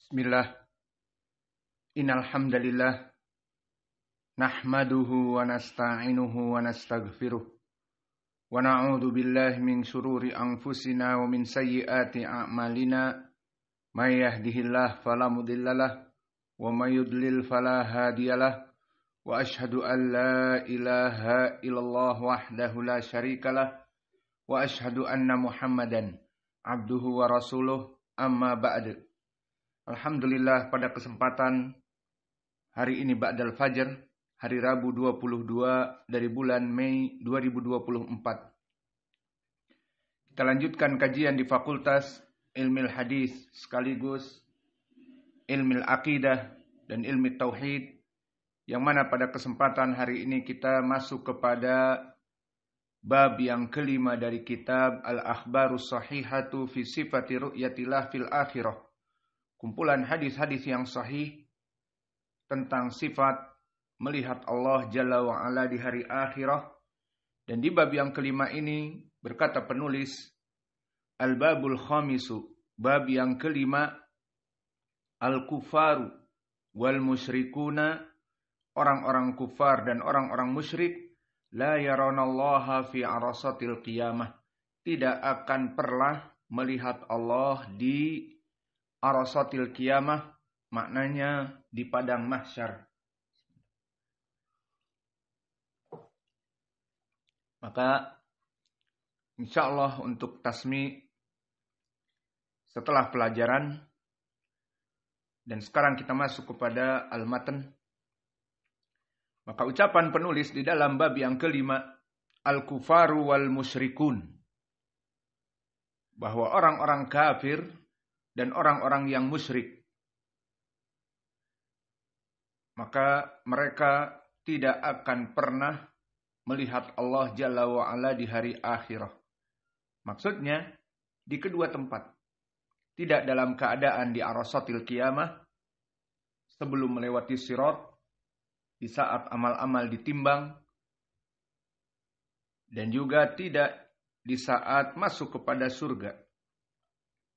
Bismillah, innal hamdalillah nahmaduhu wa nasta'inuhu wa nastaghfiruh wa na'udzu billahi min syururi anfusina wa min sayyiati a'malina may yahdihillahu fala mudhillalah wa may yudlil fala hadiyalah wa asyhadu an la ilaha illallah wahdahu la syarikalah wa asyhadu anna Muhammadan abduhu wa rasuluh amma ba'du. Alhamdulillah, pada kesempatan hari ini ba'dal fajr, hari Rabu 22 dari bulan Mei 2024. Kita lanjutkan kajian di Fakultas Ilmu Hadis sekaligus Ilmu Aqidah dan Ilmu Tauhid, yang mana pada kesempatan hari ini kita masuk kepada bab yang kelima dari kitab Al-Akhbarus Sahihatu fi Sifati Ru'yatillah fil Akhirah. Kumpulan hadis-hadis yang sahih tentang sifat melihat Allah Jalla wa'ala di hari akhirah. Dan di bab yang kelima ini berkata penulis, Al-Babul Khamisu, bab yang kelima, Al-Kufaru wal Musyrikuna, orang-orang kufar dan orang-orang musyrik, La yarawnallaha fi arasatil qiyamah, tidak akan pernah melihat Allah di arasatil qiyamah, maknanya di padang mahsyar. Maka insyaallah untuk tasmi setelah pelajaran, dan sekarang kita masuk kepada al-matan. Maka ucapan penulis di dalam bab yang kelima, al-kufaru wal musyrikun, bahwa orang-orang kafir dan orang-orang yang musyrik, maka mereka tidak akan pernah melihat Allah Jalla wa'ala di hari akhirah. Maksudnya di kedua tempat. Tidak dalam keadaan di arasatil qiyamah, sebelum melewati sirat, di saat amal-amal ditimbang, dan juga tidak di saat masuk kepada surga.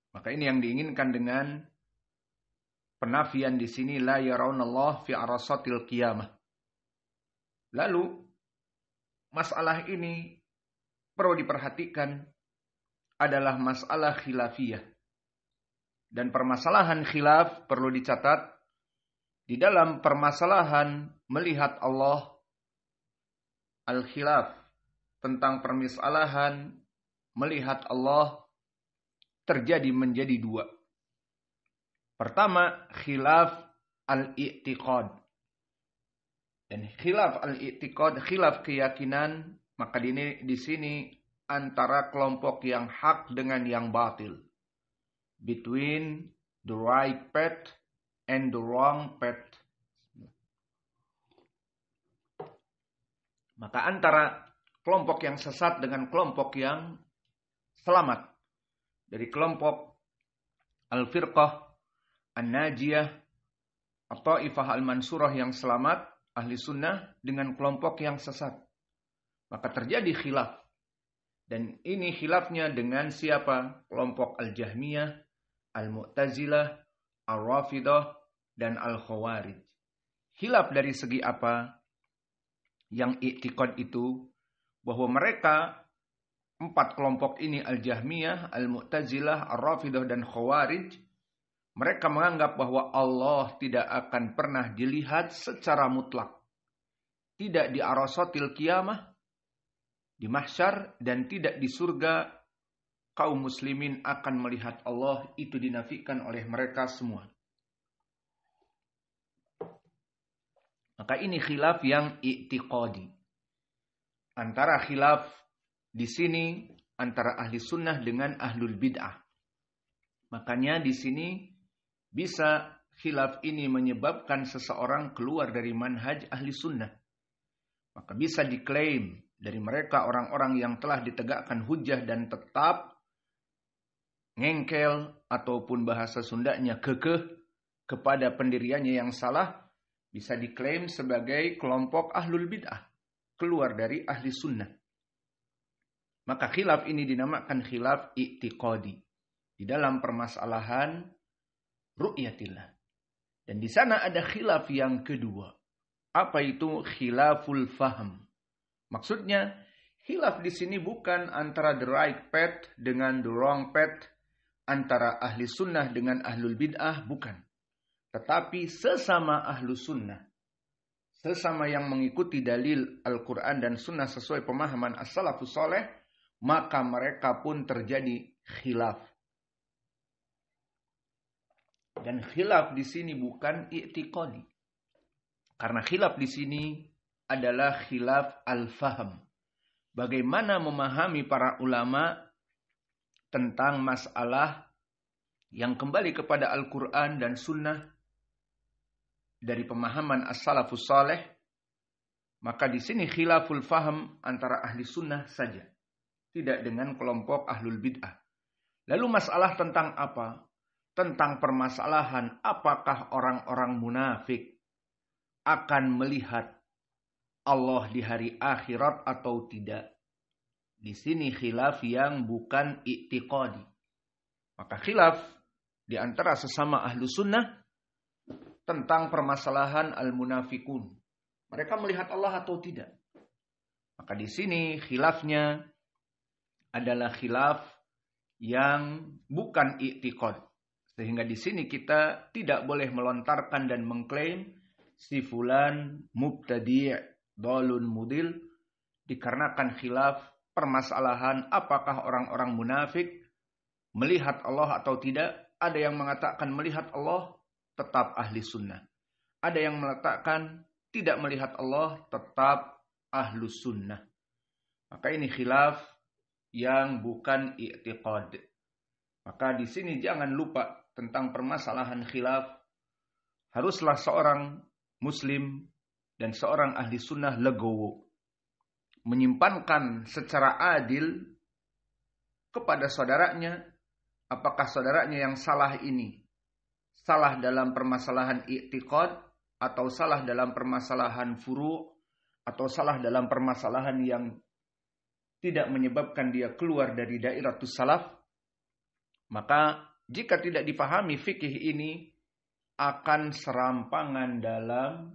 Maka ini yang diinginkan dengan penafian di sini, la yarawnallah fi arasatil qiyamah. Lalu masalah ini perlu diperhatikan adalah masalah khilafiyah. Dan permasalahan khilaf perlu dicatat, di dalam permasalahan melihat Allah, al-khilaf tentang permasalahan melihat Allah terjadi menjadi dua. Pertama, khilaf al-i'tiqad. Dan khilaf al-i'tiqad, khilaf keyakinan, maka di sini antara kelompok yang hak dengan yang batil. Between the right path and the wrong path. Maka antara kelompok yang sesat dengan kelompok yang selamat. Dari kelompok al-firqah an-najiyah atau Ta'ifah al-mansurah yang selamat, ahli sunnah, dengan kelompok yang sesat. Maka terjadi khilaf. Dan ini khilafnya dengan siapa? Kelompok al-jahmiyah, al-mu'tazilah, al-rafidah, dan al-khawarij. Khilaf dari segi apa? Yang i'tiqad itu, bahwa mereka empat kelompok ini, al-jahmiyah, al-mu'tazilah, al-rafidah, dan khawarij, mereka menganggap bahwa Allah tidak akan pernah dilihat secara mutlak. Tidak di arasatil qiyamah, di mahsyar, dan tidak di surga. Kaum muslimin akan melihat Allah, itu dinafikan oleh mereka semua. Maka ini khilaf yang i'tiqadi. Antara khilaf di sini antara ahli sunnah dengan ahlul bid'ah. Makanya di sini bisa khilaf ini menyebabkan seseorang keluar dari manhaj ahli sunnah. Maka bisa diklaim dari mereka orang-orang yang telah ditegakkan hujjah dan tetap ngengkel ataupun bahasa Sundanya kekeh kepada pendiriannya yang salah, bisa diklaim sebagai kelompok ahlul bid'ah, keluar dari ahli sunnah. Maka khilaf ini dinamakan khilaf i'tiqadi. Di dalam permasalahan ru'yatillah. Dan di sana ada khilaf yang kedua. Apa itu khilaful faham? Maksudnya, khilaf di sini bukan antara the right path dengan the wrong path, antara ahli sunnah dengan ahlul bid'ah, bukan. Tetapi sesama ahlu sunnah, sesama yang mengikuti dalil Al-Quran dan sunnah sesuai pemahaman as-salafus soleh, maka mereka pun terjadi khilaf. Dan khilaf di sini bukan i'tiqadi. Karena khilaf di sini adalah khilaf al-faham. Bagaimana memahami para ulama tentang masalah yang kembali kepada Al-Quran dan sunnah dari pemahaman as-salafus saleh. Maka di sini khilaful faham antara ahli sunnah saja. Tidak dengan kelompok ahlul bid'ah. Lalu masalah tentang apa? Tentang permasalahan apakah orang-orang munafik akan melihat Allah di hari akhirat atau tidak. Di sini khilaf yang bukan i'tiqadi. Maka khilaf di antara sesama ahlu sunnah tentang permasalahan al-munafikun. Mereka melihat Allah atau tidak. Maka di sini khilafnya adalah khilaf yang bukan i'tiqad. Sehingga di sini kita tidak boleh melontarkan dan mengklaim si fulan mubtadi' dhalun mudil, dikarenakan khilaf permasalahan apakah orang-orang munafik melihat Allah atau tidak. Ada yang mengatakan melihat Allah, tetap ahli sunnah. Ada yang mengatakan tidak melihat Allah, tetap ahlu sunnah. Maka ini khilaf yang bukan i'tiqad. Maka di sini jangan lupa tentang permasalahan khilaf. Haruslah seorang muslim dan seorang ahli sunnah legowo menyimpankan secara adil kepada saudaranya, apakah saudaranya yang salah ini salah dalam permasalahan i'tiqad, atau salah dalam permasalahan furu', atau salah dalam permasalahan yang tidak menyebabkan dia keluar dari dairatus salaf. Maka jika tidak dipahami fikih ini, akan serampangan dalam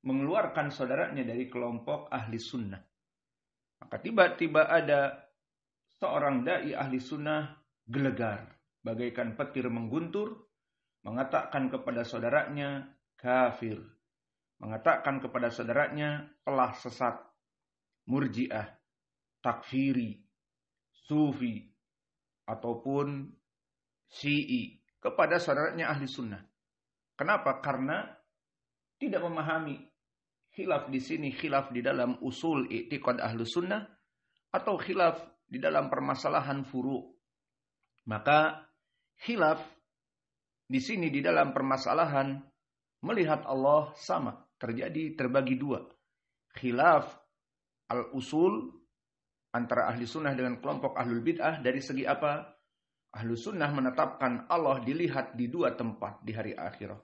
mengeluarkan saudaranya dari kelompok ahli sunnah. Maka tiba-tiba ada seorang dai ahli sunnah gelegar, bagaikan petir mengguntur, mengatakan kepada saudaranya kafir, mengatakan kepada saudaranya telah sesat, murji'ah, takfiri, sufi, ataupun syi'i, kepada saudaranya ahli sunnah. Kenapa? Karena tidak memahami khilaf di sini, khilaf di dalam usul i'tiqad ahlu sunnah, atau khilaf di dalam permasalahan furu'. Maka khilaf di sini di dalam permasalahan melihat Allah sama, terbagi dua. Khilaf al-usul antara ahli sunnah dengan kelompok ahlul bid'ah dari segi apa? Ahlu sunnah menetapkan Allah dilihat di dua tempat di hari akhirat.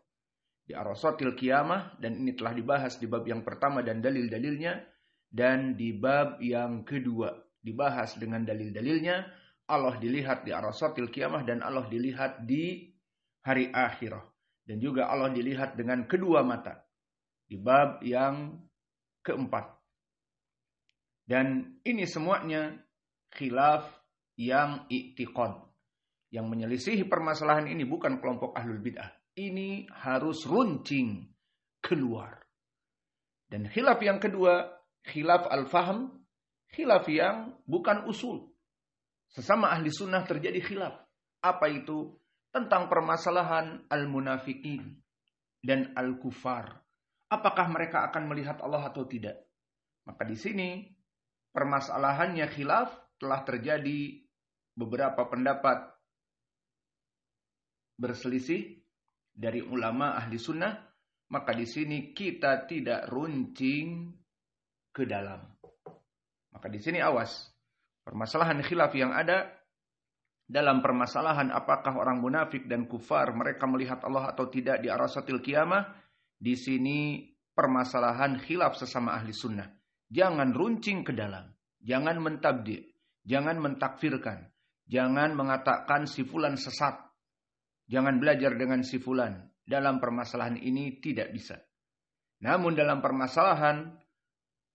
Di arasatil qiyamah, dan ini telah dibahas di bab yang pertama dan dalil-dalilnya. Dan di bab yang kedua dibahas dengan dalil-dalilnya. Allah dilihat di arasatil qiyamah dan Allah dilihat di hari akhirat. Dan juga Allah dilihat dengan kedua mata di bab yang keempat. Dan ini semuanya khilaf yang i'tiqad. Yang menyelisihi permasalahan ini bukan kelompok ahlul bid'ah. Ini harus runcing keluar. Dan khilaf yang kedua, khilaf al-faham, khilaf yang bukan usul. Sesama ahli sunnah terjadi khilaf. Apa itu? Tentang permasalahan al-munafiqin dan al-kufar. Apakah mereka akan melihat Allah atau tidak? Maka di sini permasalahannya khilaf, telah terjadi beberapa pendapat berselisih dari ulama ahli sunnah. Maka di sini kita tidak runcing ke dalam. Maka di sini awas. Permasalahan khilaf yang ada dalam permasalahan apakah orang munafik dan kufar mereka melihat Allah atau tidak di arasatil qiyamah. Di sini permasalahan khilaf sesama ahli sunnah. Jangan runcing ke dalam. Jangan mentabdi'. Jangan mentakfirkan. Jangan mengatakan si fulan sesat. Jangan belajar dengan si fulan. Dalam permasalahan ini tidak bisa. Namun dalam permasalahan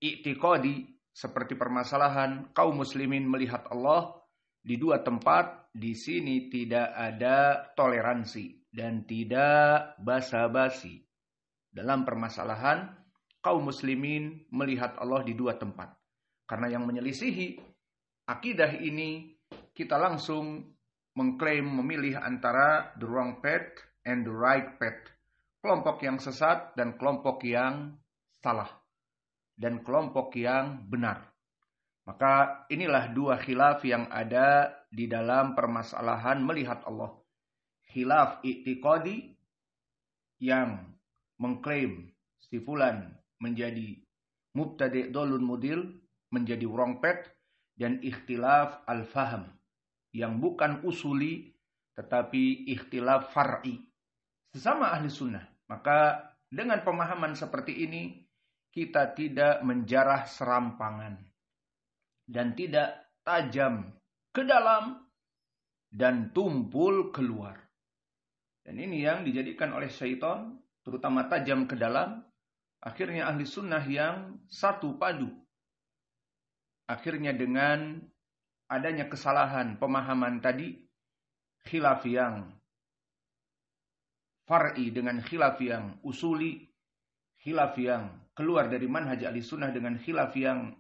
i'tiqadi, seperti permasalahan kaum muslimin melihat Allah di dua tempat, di sini tidak ada toleransi dan tidak basa-basi. Dalam permasalahan kaum muslimin melihat Allah di dua tempat. Karena yang menyelisihi akidah ini, kita langsung mengklaim memilih antara the wrong path and the right path. Kelompok yang sesat dan kelompok yang salah. Dan kelompok yang benar. Maka inilah dua khilaf yang ada di dalam permasalahan melihat Allah. Khilaf i'tiqadi yang mengklaim si fulan menjadi mubtadi' dhalun mudil, menjadi wrong path, dan ikhtilaf al-faham yang bukan usuli tetapi ikhtilaf far'i sesama ahli sunnah. Maka dengan pemahaman seperti ini kita tidak menjarah serampangan dan tidak tajam ke dalam dan tumpul keluar. Dan ini yang dijadikan oleh syaitan, terutama tajam ke dalam. Akhirnya ahli sunnah yang satu padu. Akhirnya dengan adanya kesalahan pemahaman tadi, khilaf yang far'i dengan khilaf yang usuli, khilaf yang keluar dari manhaj ahli sunnah dengan khilaf yang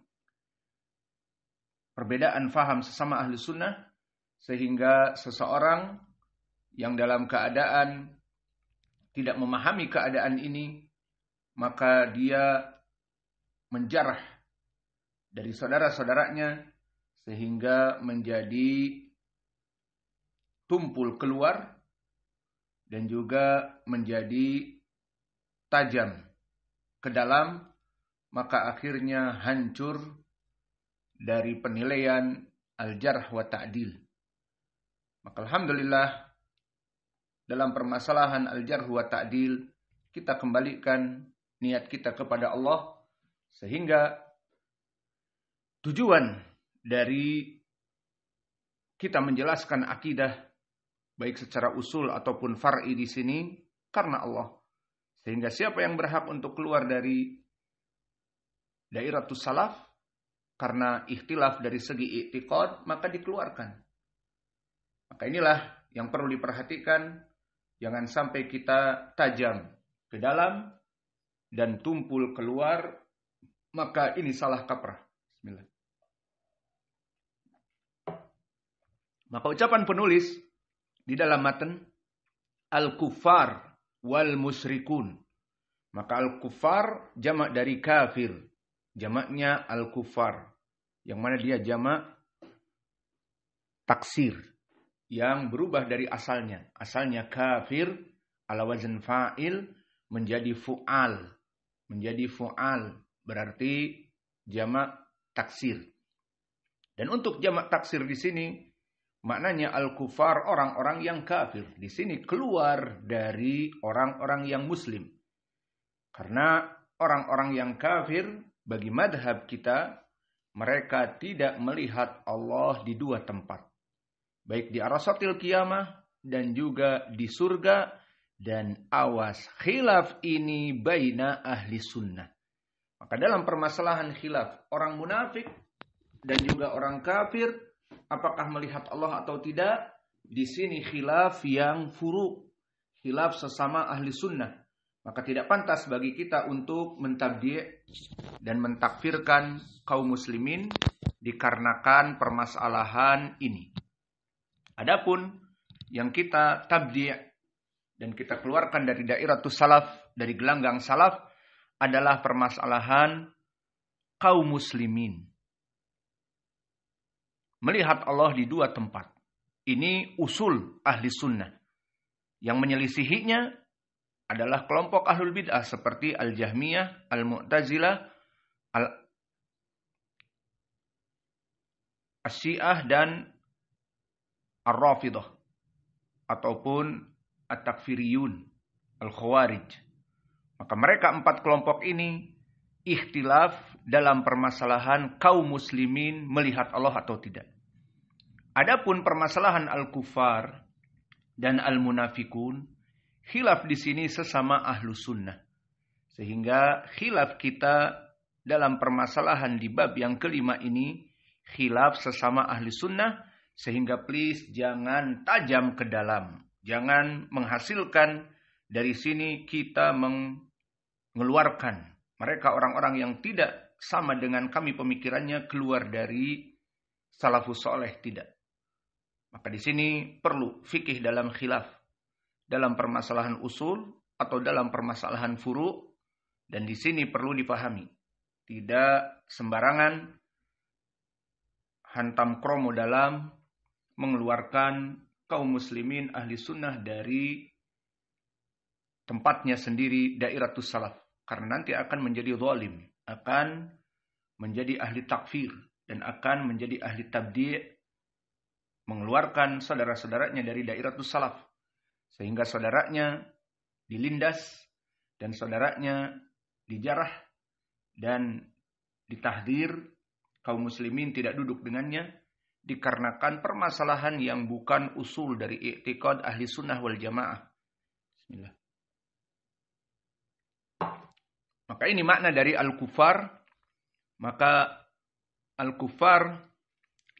perbedaan faham sesama ahli sunnah, sehingga seseorang yang dalam keadaan tidak memahami keadaan ini, maka dia menjarah dari saudara-saudaranya sehingga menjadi tumpul keluar dan juga menjadi tajam ke dalam, maka akhirnya hancur dari penilaian al-jarh wa ta'dil. Maka alhamdulillah dalam permasalahan al-jarh wa ta'dil kita kembalikan niat kita kepada Allah, sehingga tujuan dari kita menjelaskan akidah baik secara usul ataupun far'i di sini karena Allah. Sehingga siapa yang berhak untuk keluar dari dairatus salaf karena ikhtilaf dari segi i'tiqad, maka dikeluarkan. Maka inilah yang perlu diperhatikan, jangan sampai kita tajam ke dalam dan tumpul keluar, maka ini salah kaprah. Bismillah. Maka ucapan penulis di dalam matan al-kuffar wal musyrikun. Maka al-kuffar jamak dari kafir. Jamaknya al-kuffar. Yang mana dia jamak taksir. Yang berubah dari asalnya. Asalnya kafir ala wazn fa'il menjadi fu'al. Menjadi fu'al. Berarti jamak taksir. Dan untuk jamak taksir di sini maknanya al-kuffar orang-orang yang kafir. Di sini keluar dari orang-orang yang muslim. Karena orang-orang yang kafir bagi madhab kita, mereka tidak melihat Allah di dua tempat. Baik di arasatil qiyamah dan juga di surga. Dan awas, khilaf ini baina ahli sunnah. Maka dalam permasalahan khilaf, orang munafik dan juga orang kafir, apakah melihat Allah atau tidak? Di sini khilaf yang furu', khilaf sesama ahli sunnah. Maka tidak pantas bagi kita untuk mentabdi' dan mentakfirkan kaum muslimin dikarenakan permasalahan ini. Adapun yang kita tabdi' dan kita keluarkan dari dairatus salaf, dari gelanggang salaf, adalah permasalahan kaum muslimin melihat Allah di dua tempat. Ini usul ahli sunnah. Yang menyelisihinya adalah kelompok ahlul bid'ah seperti al-Jahmiyah, al-Mu'tazilah, al-Syiah dan al-Rafidah ataupun at-Takfiriyun, al-Khawarij. Maka mereka empat kelompok ini ikhtilaf dalam permasalahan kaum muslimin melihat Allah atau tidak. Adapun permasalahan al-kuffar, dan al-munafikun. Khilaf di sini sesama ahlu sunnah. Sehingga khilaf kita dalam permasalahan di bab yang kelima ini, khilaf sesama ahli sunnah, sehingga please jangan tajam ke dalam. Jangan menghasilkan dari sini kita mengeluarkan mereka orang-orang yang tidak sama dengan kami pemikirannya keluar dari salafus soleh, tidak. Maka di sini perlu fikih dalam khilaf, dalam permasalahan usul atau dalam permasalahan furu', dan di sini perlu dipahami. Tidak sembarangan hantam kromo dalam mengeluarkan kaum muslimin ahli sunnah dari tempatnya sendiri, dairatus salaf. Karena nanti akan menjadi zalim, akan menjadi ahli takfir, dan akan menjadi ahli tabdi', mengeluarkan saudara-saudaranya dari dairatus salaf. Sehingga saudaranya dilindas, dan saudaranya dijarah, dan ditahdir, kaum muslimin tidak duduk dengannya, dikarenakan permasalahan yang bukan usul dari i'tiqad ahli sunnah wal jamaah. Bismillah. Maka ini makna dari al-kufar. Maka al-kufar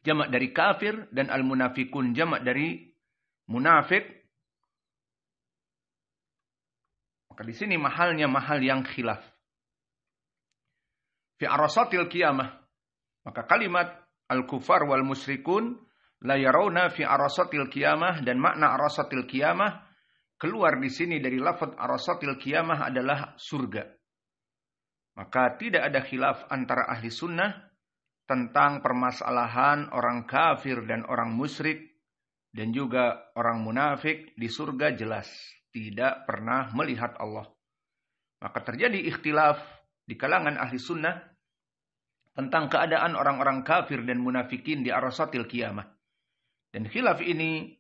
jamak dari kafir, dan al-munafikun jamak dari munafik. Maka di sini mahalnya mahal yang khilaf. Fi arasatil qiyamah. Maka kalimat al-kufar wal musyrikun la yarawna fi arasatil qiyamah, dan makna arasatil qiyamah keluar di sini dari lafaz arasatil qiyamah adalah surga. Maka tidak ada khilaf antara ahli sunnah tentang permasalahan orang kafir dan orang musyrik dan juga orang munafik di surga jelas tidak pernah melihat Allah. Maka terjadi ikhtilaf di kalangan ahli sunnah tentang keadaan orang-orang kafir dan munafikin di arasatil qiyamah. Dan khilaf ini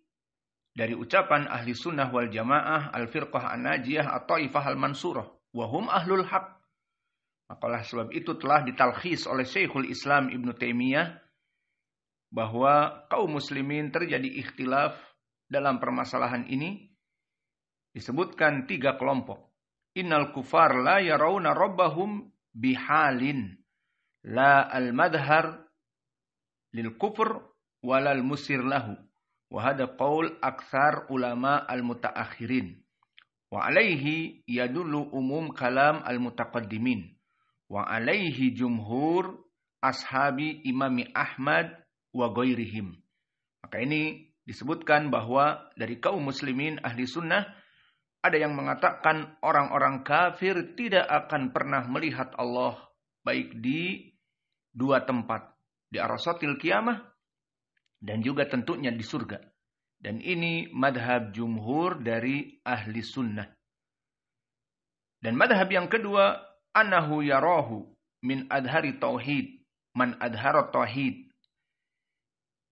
dari ucapan ahli sunnah wal jamaah al-firqah an-najiyah at-taifah al-mansurah wa hum ahlul haq. Maka oleh sebab itu telah ditalkhis oleh Syekhul Islam Ibn Taimiyah bahwa kaum muslimin terjadi ikhtilaf dalam permasalahan ini. Disebutkan 3 kelompok. Innal kufar la yarawna rabbahum bihalin la al-madhar lil kufr walal musir lahu. Wa hada qaul aktsar ulama al-mutaakhirin. Wa alaihi yadullu umum kalam al-mutaqaddimin. Wa alaihi jumhur ashabi imami Ahmad wa ghairihim. Maka ini disebutkan bahwa dari kaum muslimin ahli sunnah ada yang mengatakan orang-orang kafir tidak akan pernah melihat Allah baik di 2 tempat, di arasatil qiyamah dan juga tentunya di surga. Dan ini madhab jumhur dari ahli sunnah. Dan madhab yang kedua, annahu yarahu min adhari tauhid man adhara tauhid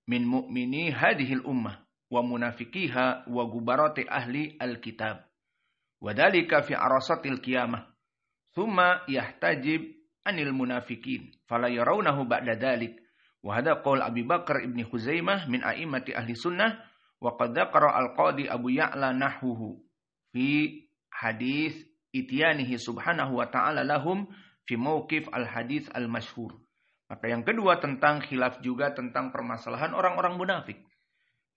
min mu'mini hadhil ummah wa munafiqiha wa gubarati ahli alkitab wa dhalika fi arasatil qiyamah thumma yahtajib anil munafiqin fala yarawnahu ba'da dhalik wa hadha qaul Abi Bakar ibn Khuzaimah min a'immati ahli sunnah wa qad dzakara al-qadi Abu Ya'la nahwuhu fi hadis ityanihi subhanahu wa ta'ala lahum fi mauqif al-hadits al-masyhur. Maka yang kedua tentang khilaf juga tentang permasalahan orang-orang munafik.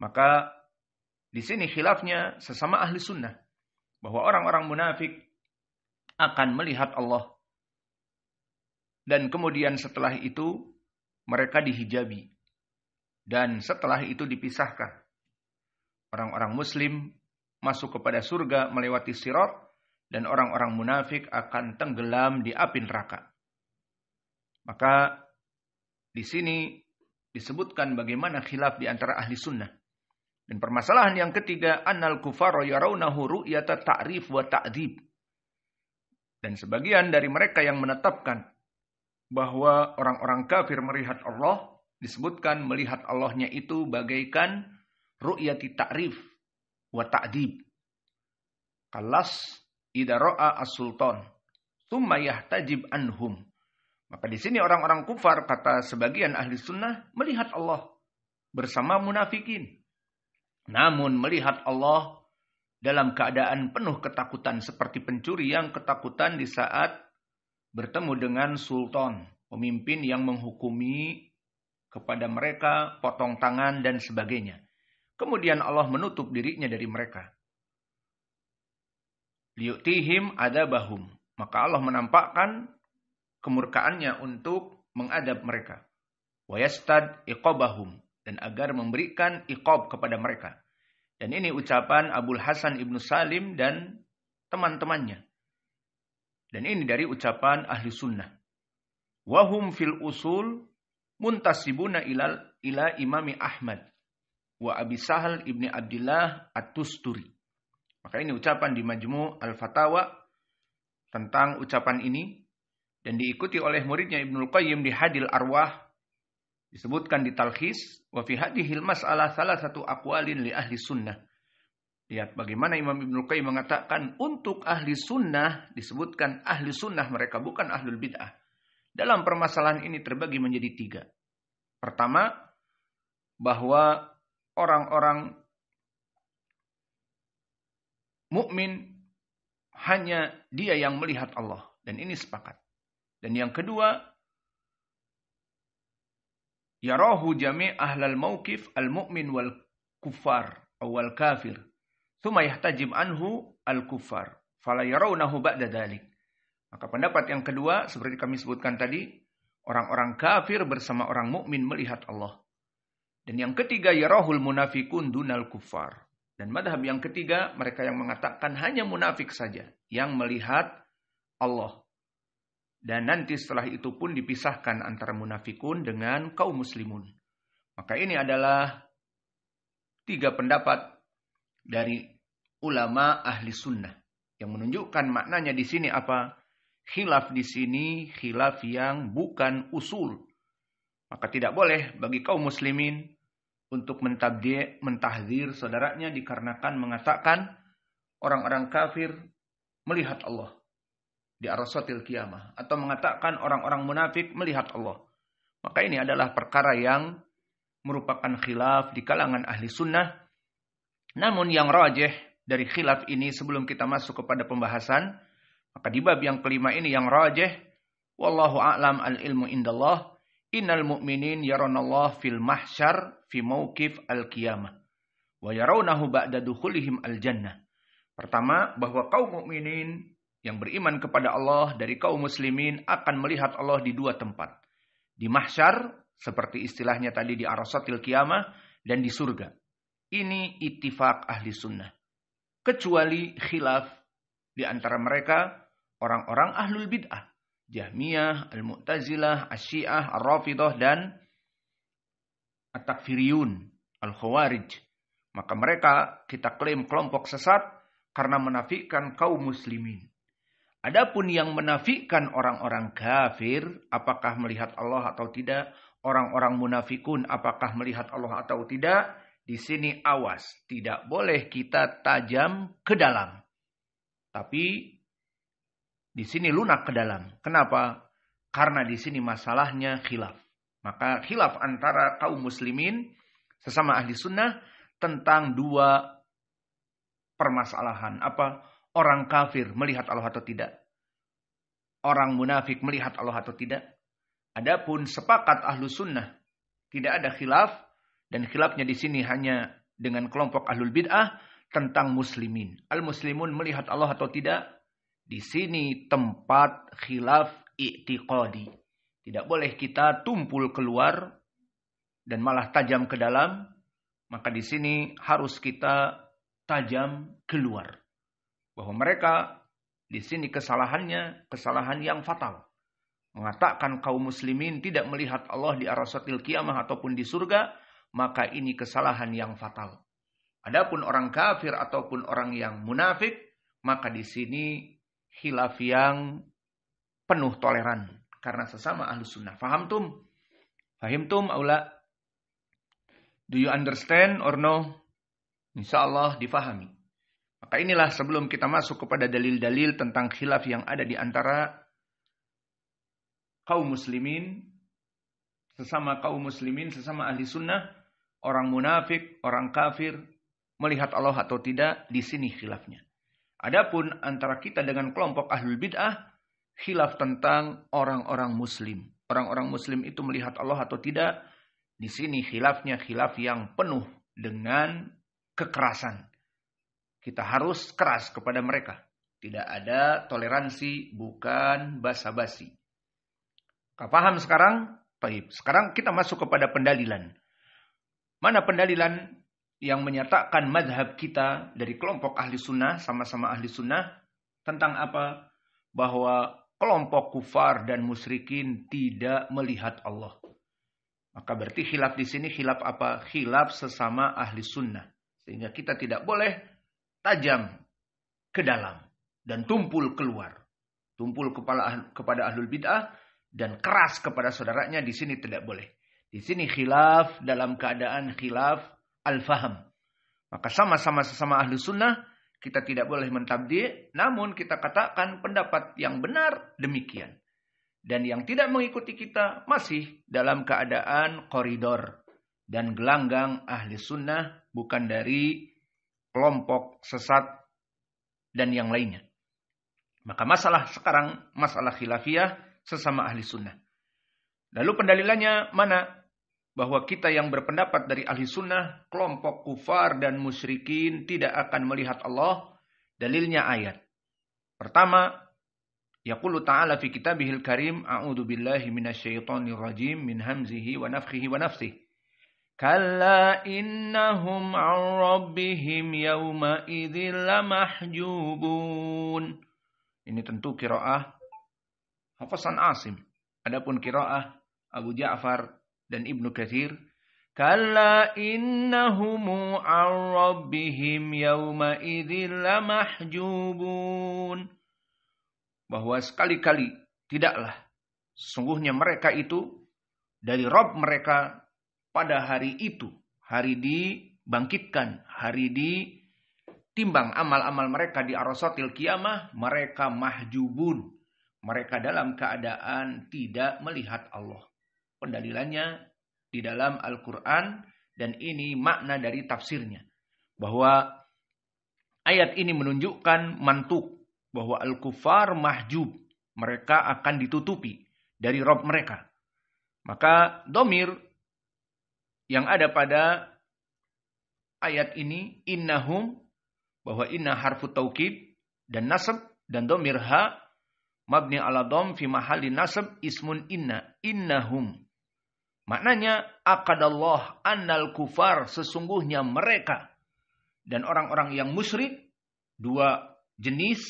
Maka di sini khilafnya sesama ahli sunnah. Bahwa orang-orang munafik akan melihat Allah. Dan kemudian setelah itu mereka dihijabi. Dan setelah itu dipisahkan. Orang-orang muslim masuk kepada surga melewati sirat. Dan orang-orang munafik akan tenggelam di api neraka. Maka di sini disebutkan bagaimana khilaf di antara ahli sunnah. Dan permasalahan yang ketiga, annal kufara yarawnahu ru'yata ta'rif wa ta'dzib. Dan sebagian dari mereka yang menetapkan bahwa orang-orang kafir melihat Allah, disebutkan melihat Allahnya itu bagaikan ru'yati ta'rif wa ta'dzib. Kalas idza ra'a as-sultan tsumma yahtajib anhum. Maka di sini orang-orang kufar kata sebagian ahli sunnah melihat Allah bersama munafikin. namun melihat Allah dalam keadaan penuh ketakutan seperti pencuri yang ketakutan di saat bertemu dengan sultan, pemimpin yang menghukumi kepada mereka potong tangan dan sebagainya. Kemudian Allah menutup dirinya dari mereka. Liyu'tihim adabahum. Maka Allah menampakkan kemurkaannya untuk mengadab mereka. Wa yastad iqabahum. Dan agar memberikan iqab kepada mereka. Dan ini ucapan Abul Hasan Ibnu Salim dan teman-temannya. Dan ini dari ucapan ahli sunnah. Wahum fil usul muntasibuna ila imami Ahmad. Wa Abi Sahal ibni Abdillah at-Tusturi. Maka ini ucapan di Majmu' al-Fatawa tentang ucapan ini. Dan diikuti oleh muridnya Ibnul Qayyim di Hadil Arwah. Disebutkan di Talkhis. Wa fi hadihil mas'alah salah satu aqwalin li ahli sunnah. Lihat bagaimana Imam Ibnul Qayyim mengatakan untuk ahli sunnah. Disebutkan ahli sunnah mereka bukan ahlul bid'ah. Dalam permasalahan ini terbagi menjadi 3. Pertama, bahwa orang-orang mukmin hanya dia yang melihat Allah. Dan ini sepakat. Dan yang kedua, yarahu jami' ahlal mauqif al-mu'min wal kuffar wal kafir. Tsumma yahtajib anhu al-kuffar. Fala yarawnahu ba'da dhalik. Maka pendapat yang kedua, seperti kami sebutkan tadi, orang-orang kafir bersama orang mukmin melihat Allah. Dan yang ketiga, yarahul munafikun dunal kuffar. Dan madhab yang ketiga, mereka yang mengatakan hanya munafik saja yang melihat Allah. Dan nanti setelah itu pun dipisahkan antara munafikun dengan kaum muslimun. Maka ini adalah 3 pendapat dari ulama ahli sunnah. Yang menunjukkan maknanya di sini apa? Khilaf di sini, khilaf yang bukan usul. Maka tidak boleh bagi kaum muslimin untuk mentahdzir saudaranya dikarenakan mengatakan orang-orang kafir melihat Allah di arasatil qiyamah. Atau mengatakan orang-orang munafik melihat Allah. Maka ini adalah perkara yang merupakan khilaf di kalangan ahli sunnah. Namun yang rajih dari khilaf ini sebelum kita masuk kepada pembahasan, maka di bab yang kelima ini yang rajih, wallahu a'lam al-ilmu indallah, innal mu'minin yaronallah fil mahsyar fi mauqif al-qiyamah wa yarawnahu ba'da dukhulihim al-jannah. Pertama, bahwa kaum mukminin yang beriman kepada Allah dari kaum muslimin akan melihat Allah di 2 tempat. Di mahsyar, seperti istilahnya tadi di arasatil qiyamah, dan di surga. Ini ittifaq ahli sunnah. Kecuali khilaf di antara mereka orang-orang ahlul bid'ah. Jahmiyah, Al-Mu'tazilah, Asy-Syiah, Ar-Rafidah, dan At-Takfiriyun, Al-Khawarij. Maka mereka kita klaim kelompok sesat karena menafikan kaum muslimin. Adapun yang menafikan orang-orang kafir, apakah melihat Allah atau tidak, orang-orang munafikun apakah melihat Allah atau tidak, di sini awas, tidak boleh kita tajam ke dalam. Tapi di sini lunak ke dalam. Kenapa? Karena di sini masalahnya khilaf. Maka khilaf antara kaum muslimin sesama ahli sunnah tentang 2 permasalahan. Apa? Orang kafir melihat Allah atau tidak? Orang munafik melihat Allah atau tidak? Adapun sepakat ahlu sunnah tidak ada khilaf. Dan khilafnya di sini hanya dengan kelompok ahlul bid'ah tentang muslimin. Al-muslimun melihat Allah atau tidak? Di sini tempat khilaf i'tiqadi. Tidak boleh kita tumpul keluar dan malah tajam ke dalam. Maka di sini harus kita tajam keluar. Bahwa mereka di sini kesalahannya kesalahan yang fatal. Mengatakan kaum muslimin tidak melihat Allah di arasatil qiyamah ataupun di surga. Maka ini kesalahan yang fatal. Adapun orang kafir ataupun orang yang munafik. Maka di sini khilaf yang penuh toleran. Karena sesama ahlu sunnah. Fahamtum? Fahimtum aula? Do you understand or no? InsyaAllah difahami. Maka inilah sebelum kita masuk kepada dalil-dalil tentang khilaf yang ada di antara kaum muslimin. Sesama kaum muslimin, sesama ahli sunnah. Orang munafik, orang kafir. melihat Allah atau tidak, di sini khilafnya. Adapun antara kita dengan kelompok ahlul bid'ah, khilaf tentang orang-orang muslim. Orang-orang muslim itu melihat Allah atau tidak, di sini khilafnya khilaf yang penuh dengan kekerasan. Kita harus keras kepada mereka. Tidak ada toleransi, bukan basa-basi. Paham sekarang? Baik. Sekarang kita masuk kepada pendalilan. Mana pendalilan yang menyatakan madhab kita dari kelompok ahli sunnah, sama-sama ahli sunnah, tentang apa? Bahwa kelompok kufar dan musyrikin tidak melihat Allah. Maka berarti khilaf di sini khilaf apa? Khilaf sesama ahli sunnah. Sehingga kita tidak boleh tajam ke dalam dan tumpul keluar. Tumpul kepada ahlul bid'ah dan keras kepada saudaranya, di sini tidak boleh. Di sini khilaf dalam keadaan khilaf al-faham. Maka sama-sama sesama ahli sunnah, kita tidak boleh mentabdi', namun kita katakan pendapat yang benar demikian. Dan yang tidak mengikuti kita masih dalam keadaan koridor dan gelanggang ahli sunnah, bukan dari kelompok sesat dan yang lainnya. Maka masalah sekarang, masalah khilafiyah sesama ahli sunnah. Lalu pendalilannya mana? Bahwa kita yang berpendapat dari ahli sunnah, kelompok kufar dan musyrikin tidak akan melihat Allah. Dalilnya ayat. Pertama, yaqulu ta'ala fi kitabihil karim, a'udzu billahi minasyaitonir rajim min hamzihi wa nafthihi wa nafthihi. Kalla innahum 'an rabbihim yawma idzil lamahjubun. Ini tentu qiraah Hafasan Asim. Adapun qiraah Abu Ja'far dan Ibnu Katsir, kalla innahum 'an rabbihim yawma idzil lamahjubun. Bahwa sekali-kali tidaklah sesungguhnya mereka itu dari Rabb mereka pada hari itu, hari dibangkitkan, hari ditimbang amal-amal mereka di arasatil qiyamah, mereka mahjubun. Mereka dalam keadaan tidak melihat Allah. Pendalilannya di dalam Al-Quran, dan ini makna dari tafsirnya. Bahwa ayat ini menunjukkan mantuk, bahwa al-kufar mahjub. Mereka akan ditutupi dari Rabb mereka. Maka domir yang ada pada ayat ini, innahum, bahwa inna harfu taukid dan nasab, dan domir ha mabni ala dom fi mahalli nasab ismun inna, innahum. Maknanya aqadallah annal kufar, sesungguhnya mereka dan orang-orang yang musyrik, dua jenis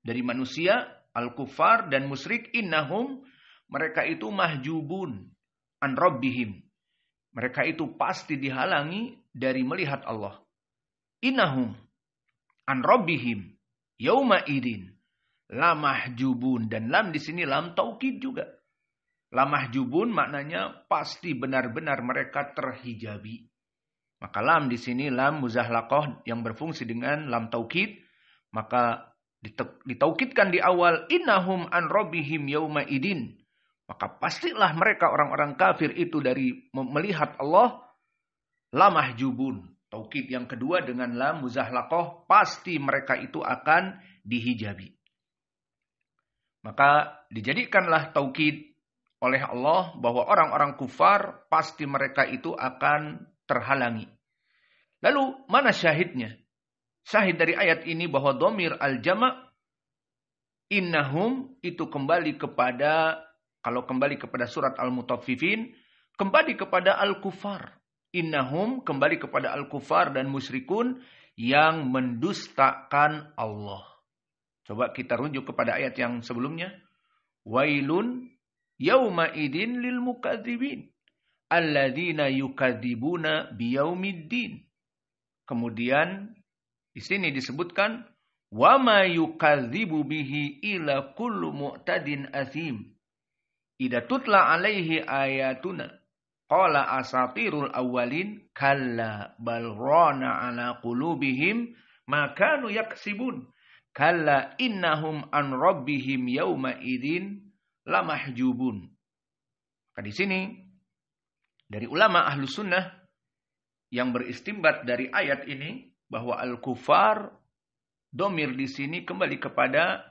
dari manusia, al-kufar dan musyrik, innahum, mereka itu mahjubun an rabbihim. Mereka itu pasti dihalangi dari melihat Allah. Innahum an rabbihim yauma idin la mahjubun, dan lam di sini lam taukid juga. La mahjubun maknanya pasti benar-benar mereka terhijabi. Maka lam di sini lam muzahlaqah yang berfungsi dengan lam taukid, maka ditaukidkan di awal innahum an rabbihim yauma idin. Maka pastilah mereka orang-orang kafir itu dari melihat Allah la mahjubun. Taukid yang kedua dengan lam muzahlaqah, pasti mereka itu akan dihijabi. Maka dijadikanlah taukid oleh Allah bahwa orang-orang kufar pasti mereka itu akan terhalangi. Lalu mana syahidnya? Syahid dari ayat ini bahwa dhamir al-jama' innahum itu kembali kepada, kalau kembali kepada surat Al-Mutaffifin, kembali kepada al-kufar. Innahum kembali kepada al-kufar dan musyrikun yang mendustakan Allah. Coba kita rujuk kepada ayat yang sebelumnya. Wailun yauma idin lil mukadzibin alladzina yukadzibuna biyaumiddin. Kemudian di sini disebutkan wa ma yukadzibu bihi ila kullu mu'tadin athim. Idza tutla alaihi ayatuna qala asatirul awwalin kalla bal rana ala qulubihim ma kanu yaksibun kalla innahum an rabbihim yauma idin lamahjubun. Maka di sini dari ulama ahlu sunnah yang beristimbat dari ayat ini bahwa al-kufar domir di sini kembali kepada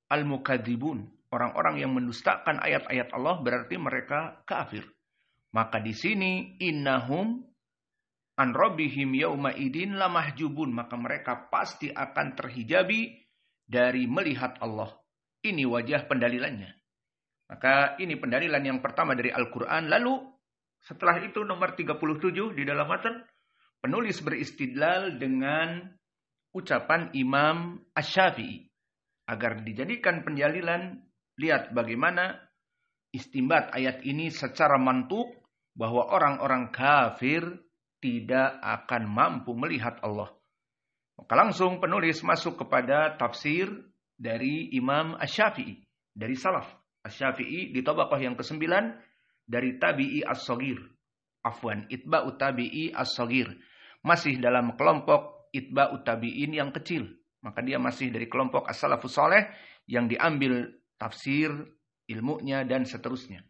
al-mukadzibun, orang-orang yang mendustakan ayat-ayat Allah, berarti mereka kafir. Maka di sini innahum an rabbihim yauma idin lamahjubun, maka mereka pasti akan terhijabi dari melihat Allah. Ini wajah pendalilannya. Maka ini pendalilan yang pertama dari Al-Quran. Lalu setelah itu nomor 37 di dalam matan, penulis beristidlal dengan ucapan Imam Asy-Syafi'i agar dijadikan pendalilan. Lihat bagaimana istimbat ayat ini secara mantuk, bahwa orang-orang kafir tidak akan mampu melihat Allah. Maka langsung penulis masuk kepada tafsir dari Imam Asy-Syafi'i, dari salaf. Asy-Syafi'i di tabaqah yang ke-9 dari tabi'i as-shaghir. Afwan, itba'ut tabi'i as-shaghir. Masih dalam kelompok itba'ut tabi'in yang kecil. Maka dia masih dari kelompok as-salafus saleh yang diambil tafsir, ilmunya, dan seterusnya.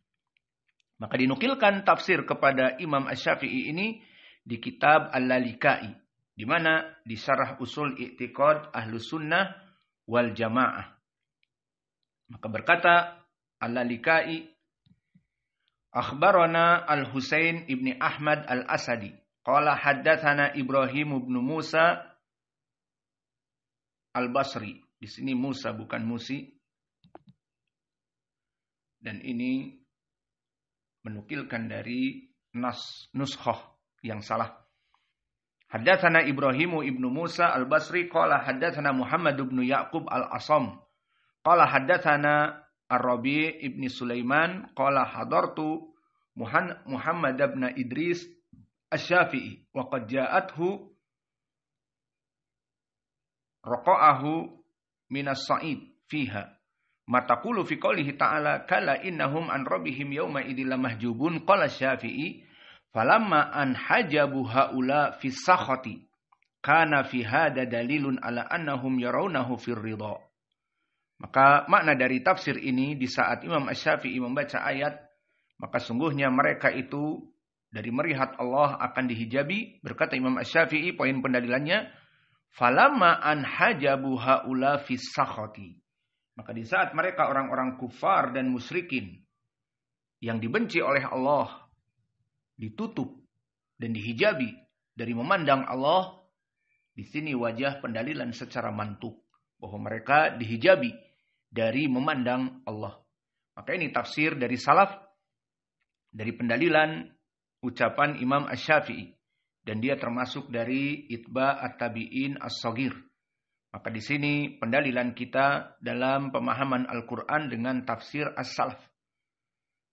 Maka dinukilkan tafsir kepada Imam Asy-Syafi'i ini di kitab Al-Lalikai, di mana di syarah usul i'tiqad Ahlus Sunnah wal Jamaah. Maka berkata Al-Lalikai, akhbarana Al-Husain ibni Ahmad Al-Asadi, qala haddatsana Ibrahim ibn Musa Al-Basri. Di sini Musa bukan Musi. Dan ini menukilkan dari nuskhah yang salah. Haddatsana Ibrahim ibnu Musa Al-Basri qala haddatsana Muhammad ibnu Ya'qub Al-Asam qala haddatsana Ar-Rabi' ibn Sulaiman qala hadartu Muhammad ibn Idris Asy-Syafi'i wa qad ja'athu raqa'ahu minas sa'id fiha mataqulu fi qoulihi ta'ala kala innahum an rabbihim yauma idil mahjubun qala Syafi'i falamma an hajabu haula fi sakhati kana fi hada dalilun ala annahum yarawnahu fir ridha. Maka makna dari tafsir ini, di saat Imam Asy-Syafi'i membaca ayat, maka sungguhnya mereka itu dari melihat Allah akan dihijabi. Berkata Imam Asy-Syafi'i, poin pendalilannya, falamma an hajabu haula fi sakhati. Maka di saat mereka orang-orang kufar dan musyrikin yang dibenci oleh Allah ditutup dan dihijabi dari memandang Allah, di sini wajah pendalilan secara mantuk bahwa mereka dihijabi dari memandang Allah. Maka ini tafsir dari salaf dari pendalilan ucapan Imam Asy-Syafi'i, dan dia termasuk dari itba at-tabi'in as-shaghir. Maka di sini pendalilan kita dalam pemahaman Al-Quran dengan tafsir as-salaf.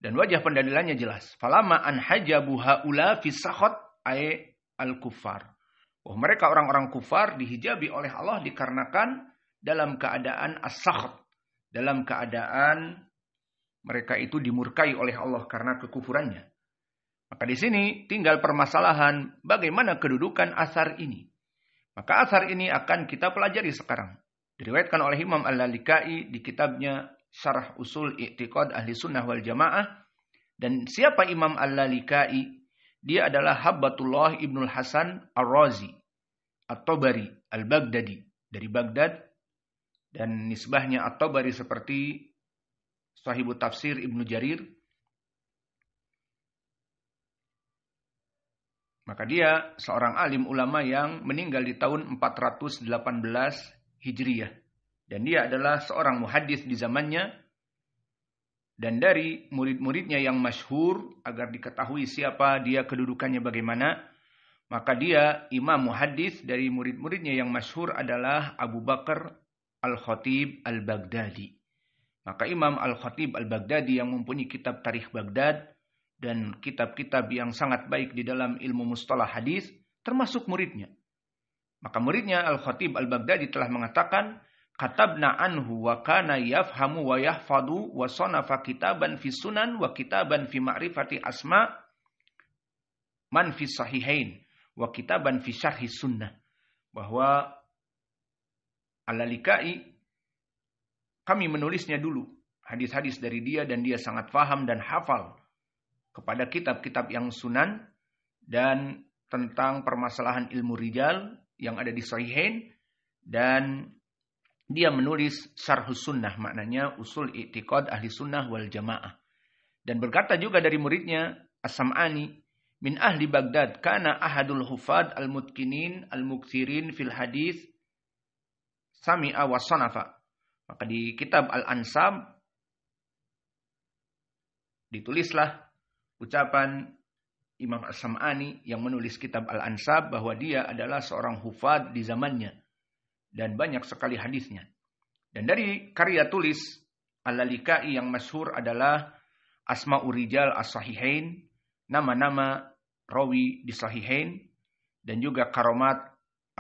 Dan wajah pendalilannya jelas. Falama an hajabu haula fi sakhat ay al-kuffar. Bahwa mereka orang-orang kufar dihijabi oleh Allah dikarenakan dalam keadaan as-sakhat. Dalam keadaan mereka itu dimurkai oleh Allah karena kekufurannya. Maka di sini tinggal permasalahan bagaimana kedudukan asar ini. Maka asar ini akan kita pelajari sekarang. Diriwayatkan oleh Imam Al-Lalikai di kitabnya Syarah Usul I'tiqad Ahli Sunnah wal Jamaah. Dan siapa Imam Al-Lalikai? Dia adalah Habbatullah Ibnul Hasan Ar-Razi At-Tabari Al-Baghdadi dari Baghdad. Dan nisbahnya At-Tabari seperti sahibu tafsir Ibnu Jarir. Maka dia seorang alim ulama yang meninggal di tahun 418 Hijriyah. Dan dia adalah seorang muhaddits di zamannya. Dan dari murid-muridnya yang masyhur, agar diketahui siapa dia, kedudukannya bagaimana, maka dia imam muhaddits dari murid-muridnya yang masyhur adalah Abu Bakar Al-Khatib Al-Baghdadi. Maka Imam Al-Khatib Al-Baghdadi yang mempunyai kitab Tarikh Baghdad dan kitab-kitab yang sangat baik di dalam ilmu mustalah hadis, termasuk muridnya. Maka muridnya Al-Khatib Al-Baghdadi telah mengatakan, katabna anhu wa kana yafhamu wa yahfadu wa sanafa kitaban fi sunan wa kitaban fi ma'rifati asma man fi sahihain wa kitaban fi syarhi sunnah. Bahwa Al-Lalikai, kami menulisnya dulu hadis-hadis dari dia dan dia sangat faham dan hafal kepada kitab-kitab yang sunan dan tentang permasalahan ilmu rijal yang ada di Sahihain, dan dia menulis Syarhus Sunnah, maknanya usul i'tiqad ahli sunnah wal jamaah. Dan berkata juga dari muridnya As-Sam'ani, min ahli Baghdad kana ahadul hufad al-mutqinin al-muktsirin fil hadis sami'a wa sanafa. Maka di kitab Al-Ansab ditulislah ucapan Imam As-Sam'ani yang menulis kitab Al-Ansab bahwa dia adalah seorang hufad di zamannya dan banyak sekali hadisnya. Dan dari karya tulis Al-Lalikai yang masyhur adalah Asma'ur Rijal As-Sahihain, nama-nama rawi di Sahihain, dan juga Karamat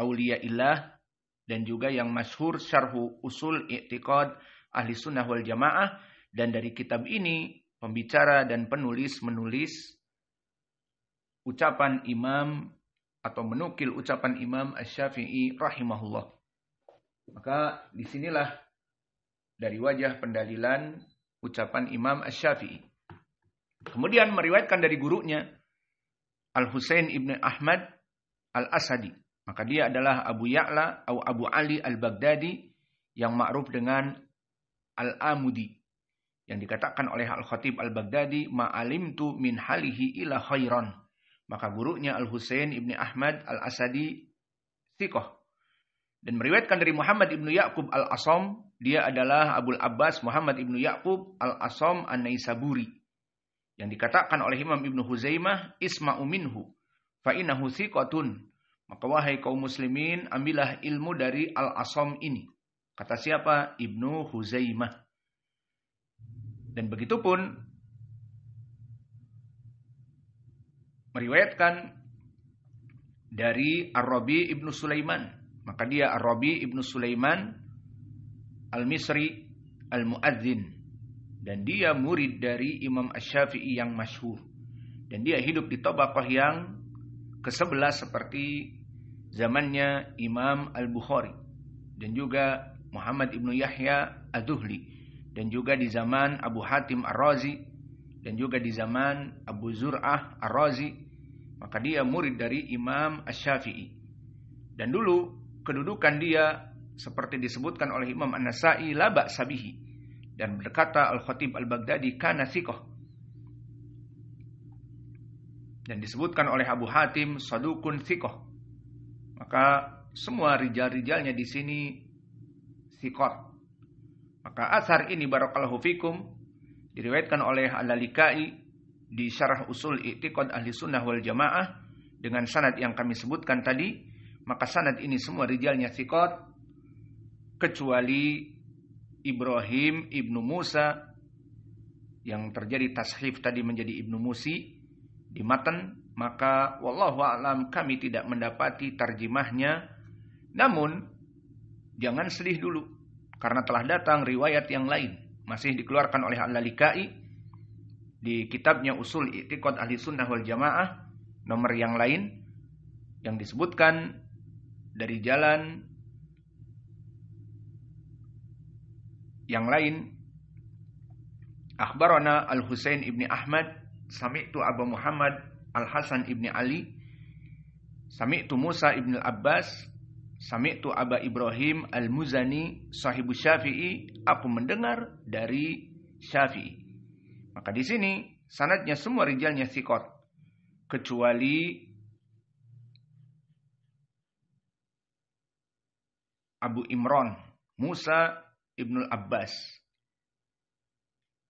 Auliyaillah, dan juga yang masyhur Syarhu Usul I'tiqad Ahli Sunnah wal Jamaah. Dan dari kitab ini pembicara dan penulis menulis ucapan imam atau menukil ucapan Imam Asy-Syafi'i rahimahullah. Maka disinilah dari wajah pendalilan ucapan Imam Asy-Syafi'i. Kemudian meriwayatkan dari gurunya Al-Husain ibn Ahmad Al-Asadi. Maka dia adalah Abu Ya'la atau Abu Ali Al-Baghdadi yang ma'ruf dengan Al-Amudi. Yang dikatakan oleh Al-Khatib Al-Baghdadi, ma'alimtu min halihi ila khairan. Maka gurunya Al-Husain ibn Ahmad Al-Asadi thiqah. Dan meriwayatkan dari Muhammad ibn Ya'qub Al-Asam, dia adalah Abul Abbas Muhammad ibn Ya'qub Al-Asam An-Naisaburi. Yang dikatakan oleh Imam Ibn Huzaimah, isma'u minhu, fa'inahu thiqatun. Maka wahai kaum muslimin, ambillah ilmu dari Al-Asam ini. Kata siapa? Ibnu Huzaimah. Dan begitu pun meriwayatkan dari Ar-Rabi ibnu Sulaiman. Maka dia Ar-Rabi ibnu Sulaiman Al-Misri Al-Mu'adzin. Dan dia murid dari Imam Asy-Syafi'i yang masyhur. Dan dia hidup di tabaqah yang ke-11 seperti zamannya Imam Al-Bukhari. Dan juga Muhammad ibnu Yahya Ad-Duhli. Dan juga di zaman Abu Hatim Ar-Razi. Dan juga di zaman Abu Zur'ah Ar-Razi. Maka dia murid dari Imam Asy-Syafi'i. Dan dulu kedudukan dia seperti disebutkan oleh Imam An-Nasa'i, la ba'sa bihi. Dan berkata Al-Khatib Al-Baghdadi, kana thiqah. Dan disebutkan oleh Abu Hatim, sadukun thiqah. Maka semua rijal-rijalnya di sini thiqat. Maka asar ini barakallahu fikum diriwayatkan oleh Al-Lalikai di Syarah Usul I'tiqad Ahli Sunnah wal Jamaah dengan sanad yang kami sebutkan tadi. Maka sanad ini semua rijalnya thiqat kecuali Ibrahim ibnu Musa yang terjadi tashif tadi menjadi ibnu Musi di matan. Maka wallahu a'lam, kami tidak mendapati tarjimahnya. Namun jangan sedih dulu, karena telah datang riwayat yang lain, masih dikeluarkan oleh Al-Lalikai di kitabnya Usul I'tiqad Ahli Sunnah wal Jamaah, nomor yang lain, yang disebutkan dari jalan yang lain. Akhbarana Al-Husain ibni Ahmad, sami'tu Abu Muhammad Al-Hasan ibni Ali, sami'tu Musa ibn Al-Abbas, sami'tu Aba Ibrahim Al-Muzani sahibu Syafi'i, aku mendengar dari Syafi'i. Maka di sini sanadnya semua rijalnya thiqat kecuali Abu Imran Musa Ibnul Abbas.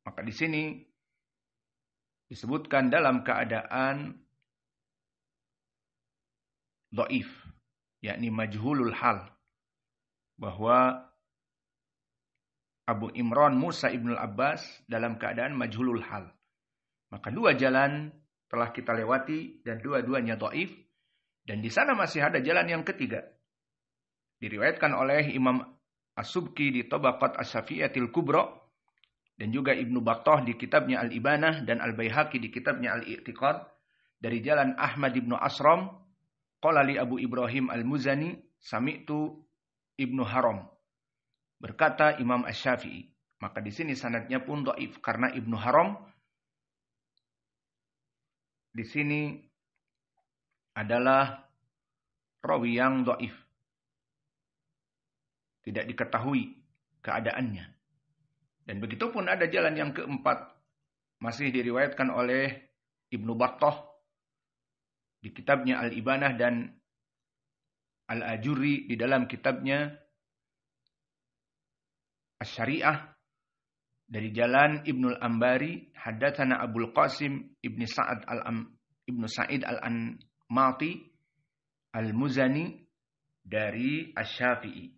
Maka di sini disebutkan dalam keadaan dhaif, yakni majhulul hal, bahwa Abu Imran Musa Ibnul Abbas dalam keadaan majhulul hal. Maka dua jalan telah kita lewati dan dua-duanya dhaif, dan di sana masih ada jalan yang ketiga. Diriwayatkan oleh Imam As-Subki di Tabaqat Asy-Syafi'iyatil Kubra, dan juga Ibnu Battah di kitabnya Al-Ibanah, dan Al-Baihaqi di kitabnya Al-I'tiqad, dari jalan Ahmad ibnu Asram, qala li Abu Ibrahim Al-Muzani, sami'tu Ibnu Haram. Berkata Imam Asy-Syafi'i. Maka di sini sanadnya pun dhaif, karena Ibnu Haram di sini adalah rawi yang dhaif. Tidak diketahui keadaannya. Dan begitu pun ada jalan yang keempat. Masih diriwayatkan oleh Ibnu Battah di kitabnya Al-Ibanah dan Al-Ajurri di dalam kitabnya Asy-Syariah dari jalan Ibnul Ambari, haddatsana Abul Qasim Ibnu Sa'id Al-Anmati Al-Muzani dari Asy-Syafi'i.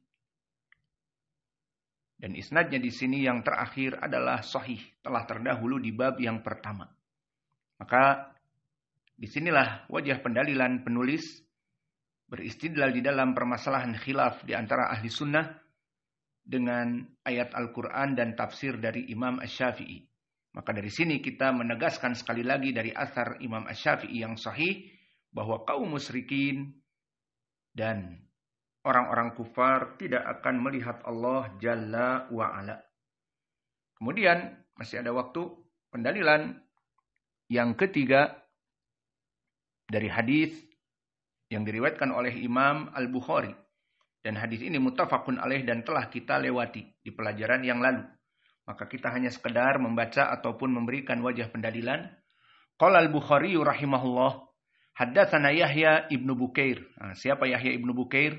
Dan isnadnya di sini yang terakhir adalah sahih, telah terdahulu di bab yang pertama. Maka disinilah wajah pendalilan penulis beristidlal di dalam permasalahan khilaf di antara ahli sunnah dengan ayat Al-Quran dan tafsir dari Imam Asy-Syafi'i. Maka dari sini kita menegaskan sekali lagi dari athar Imam Asy-Syafi'i yang sahih bahwa kaum musyrikin dan orang-orang kufar tidak akan melihat Allah Jalla wa'ala. Kemudian masih ada waktu pendalilan yang ketiga dari hadis yang diriwayatkan oleh Imam Al-Bukhari. Dan hadis ini muttafaqun alaih dan telah kita lewati di pelajaran yang lalu. Maka kita hanya sekedar membaca ataupun memberikan wajah pendalilan. Qala Al-Bukhari rahimahullah, haddatsana Yahya ibnu Bukair. Nah, siapa Yahya ibnu Bukair?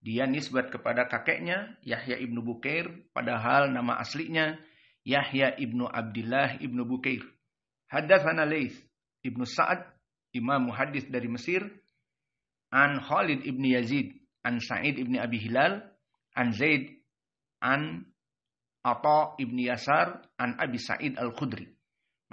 Dia nisbat kepada kakeknya Yahya ibnu Bukair, padahal nama aslinya Yahya ibnu Abdullah ibnu Bukair. Haddatsana Laits ibnu Sa'ad, imam muhaddits dari Mesir, an Khalid ibnu Yazid, an Sa'id ibn Abi Hilal, an Zaid, an Atha ibn Yasar, an Abi Sa'id Al-Khudri.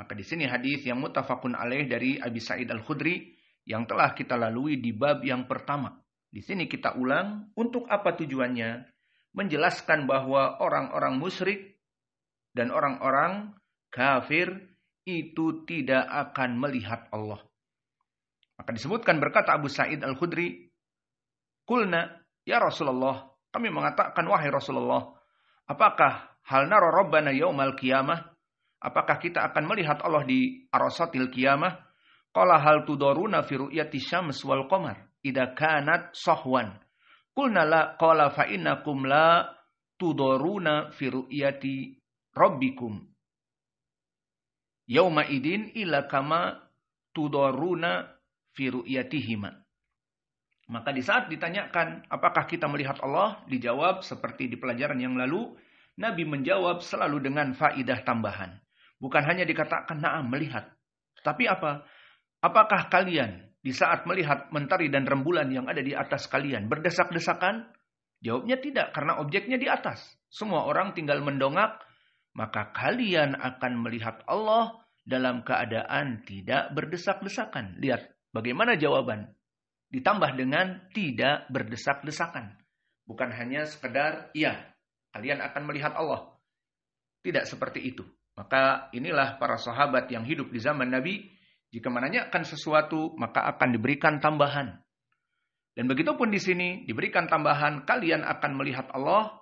Maka di sini hadis yang muttafaqun alaih dari Abi Sa'id Al-Khudri yang telah kita lalui di bab yang pertama. Di sini kita ulang, untuk apa tujuannya? Menjelaskan bahwa orang-orang musyrik dan orang-orang kafir itu tidak akan melihat Allah. Maka disebutkan berkata Abu Sa'id Al-Khudri, Qulna, ya Rasulullah, kami mengatakan, wahai Rasulullah, apakah hal nara Rabbana yaumal qiyamah? Apakah kita akan melihat Allah di arasatil qiyamah? Qala hal tudaruna fi ru'yati syams wal qamar idza kanat sahwan. Qulna la, qala fa innakum la tudaruna fi ru'yati rabbikum yauma idin illa kama tudaruna fi ru'yatihima. Maka di saat ditanyakan, apakah kita melihat Allah? Dijawab seperti di pelajaran yang lalu, Nabi menjawab selalu dengan faidah tambahan. Bukan hanya dikatakan, na'am, melihat. Tapi apa? Apakah kalian di saat melihat mentari dan rembulan yang ada di atas kalian berdesak-desakan? Jawabnya tidak, karena objeknya di atas. Semua orang tinggal mendongak, maka kalian akan melihat Allah dalam keadaan tidak berdesak-desakan. Lihat bagaimana jawaban. Ditambah dengan tidak berdesak-desakan. Bukan hanya sekedar, iya, kalian akan melihat Allah. Tidak seperti itu. Maka inilah para sahabat yang hidup di zaman Nabi. Jika menanyakan sesuatu, maka akan diberikan tambahan. Dan begitu pun di sini, diberikan tambahan, kalian akan melihat Allah.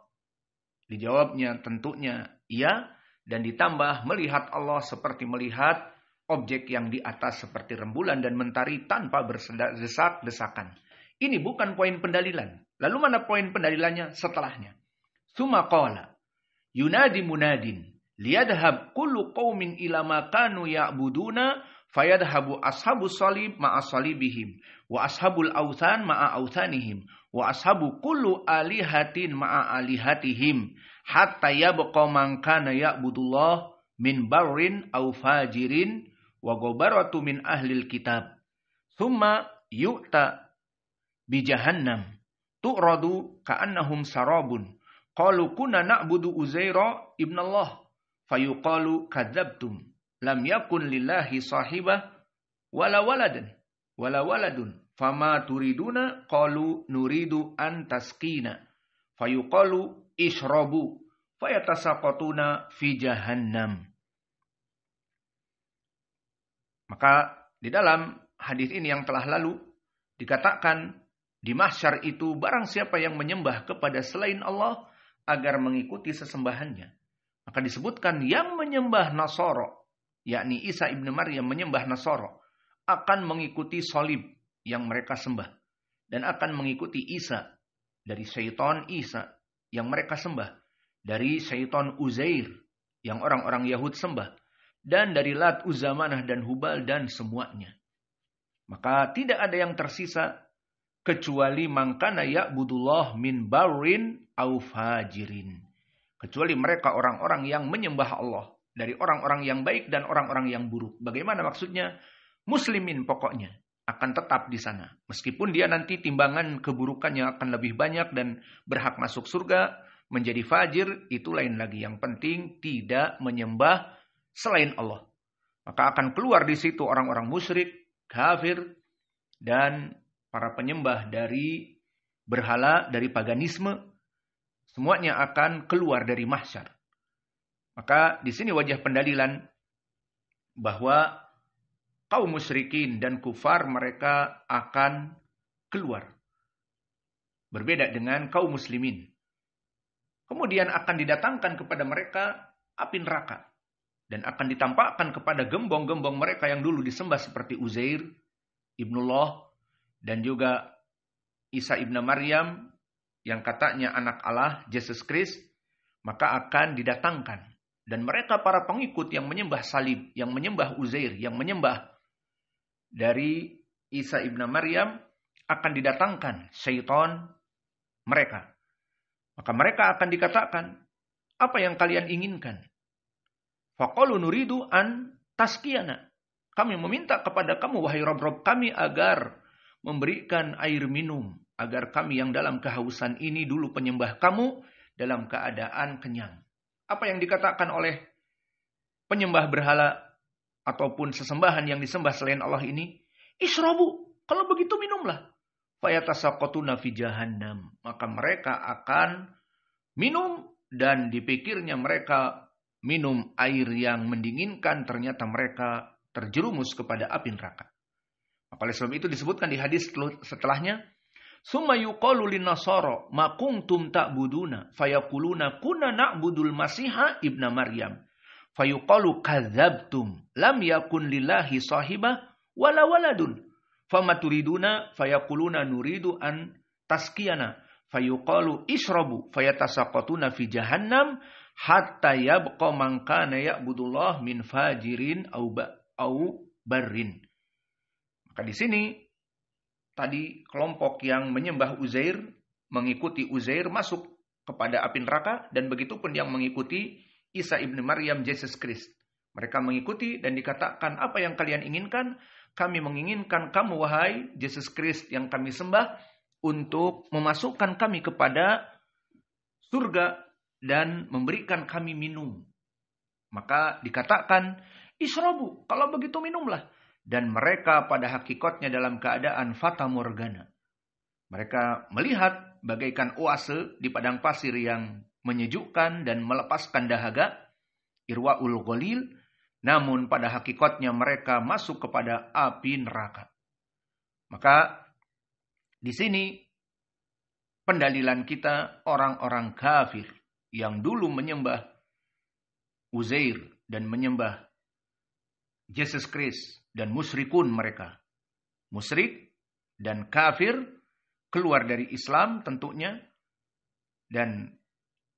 Dijawabnya tentunya iya. Dan ditambah melihat Allah seperti melihat objek yang di atas seperti rembulan dan mentari tanpa berdesak-desakan. Ini bukan poin pendalilan. Lalu mana poin pendalilannya setelahnya? Tsumma qala yunadi munadin liyadhhab kullu qaumin ila ma kanu ya'buduna fayadhhabu ashabus salib ma'a salibihim wa ashabul authan ma'a authanihim wa ashabu kullu alihatin ma'a alihatihim hatta yabqa man kana ya'budullah min barrin aw fajirin wa ghabaratu min ahlil kitab. Thumma yu'ta bi jahannam tu'radu ka'annahum sarabun. Qalu kunna na'budu Uzaira ibn Allah. Fayuqalu kadzabtum. Lam yakun lillahi sahibah wala waladun. Fama turiduna? Qalu nuridu an taskina. Fayuqalu ishrabu. Fayatasaqatuna fi jahannam. Maka di dalam hadis ini yang telah lalu dikatakan di mahsyar itu barang siapa yang menyembah kepada selain Allah agar mengikuti sesembahannya. Maka disebutkan yang menyembah Nasara, yakni Isa ibn Maryam menyembah Nasara, akan mengikuti salib yang mereka sembah. dan akan mengikuti Isa dari syaitan Isa yang mereka sembah, dari syaitan Uzair yang orang-orang Yahud sembah, dan dari Lat, Uzza, Manah dan Hubal dan semuanya. Maka tidak ada yang tersisa kecuali mangkana ya'budullah min barrin au fajirin. Kecuali mereka orang-orang yang menyembah Allah dari orang-orang yang baik dan orang-orang yang buruk. Bagaimana maksudnya? Muslimin pokoknya akan tetap di sana. Meskipun dia nanti timbangan keburukannya akan lebih banyak dan berhak masuk surga, menjadi fajir, itu lain lagi. Yang penting tidak menyembah selain Allah. Maka akan keluar di situ orang-orang musyrik, kafir, dan para penyembah dari berhala, dari paganisme. Semuanya akan keluar dari mahsyar. Maka di sini wajah pendalilan bahwa kaum musyrikin dan kufar mereka akan keluar. Berbeda dengan kaum muslimin. Kemudian akan didatangkan kepada mereka api neraka. Dan akan ditampakkan kepada gembong-gembong mereka yang dulu disembah seperti Uzair, Ibnullah, dan juga Isa ibn Maryam yang katanya anak Allah, Yesus Kristus, maka akan didatangkan. Dan mereka para pengikut yang menyembah salib, yang menyembah Uzair, yang menyembah dari Isa ibn Maryam, akan didatangkan syaitan mereka. Maka mereka akan dikatakan, apa yang kalian inginkan? Faqalu nuridu an taskiyana. Kami meminta kepada kamu, wahai Rabb kami, agar memberikan air minum. Agar kami yang dalam kehausan ini dulu penyembah kamu, dalam keadaan kenyang. Apa yang dikatakan oleh penyembah berhala ataupun sesembahan yang disembah selain Allah ini? Isrobu, kalau begitu minumlah. Fayatasaqatuna fi jahannam. Maka mereka akan minum dan dipikirnya mereka minum air yang mendinginkan, ternyata mereka terjerumus kepada api neraka. Maka oleh sebab itu disebutkan di hadis setelahnya, summa yuqalu linnasara ma kuntum ta'buduna fayaquluna kunna na'budul masiha ibna maryam fayuqalu kadzabtum lam yakun lillahi sahibah wala waladun famaturiduna fayaquluna nuridu an taskiyana fayuqalu ishrabu fayatasaqatuna fi jahannam hatta yabqa man kana ya'budullah min fajirin au barrin. Maka di sini tadi kelompok yang menyembah Uzair, mengikuti Uzair masuk kepada api neraka, dan begitu pun yang mengikuti Isa ibn Maryam, Yesus Kristus. Mereka mengikuti dan dikatakan, apa yang kalian inginkan? Kami menginginkan kamu, wahai Yesus Kristus yang kami sembah, untuk memasukkan kami kepada surga dan memberikan kami minum. Maka dikatakan, isrobu, kalau begitu minumlah. Dan mereka pada hakikatnya dalam keadaan fata morgana. Mereka melihat bagaikan oase di padang pasir yang menyejukkan dan melepaskan dahaga, irwaul ghalil, namun pada hakikatnya mereka masuk kepada api neraka. Maka di sini pendalilan kita orang-orang kafir yang dulu menyembah Uzair dan menyembah Yesus Kristus dan musyrikun mereka. Musyrik dan kafir keluar dari Islam tentunya dan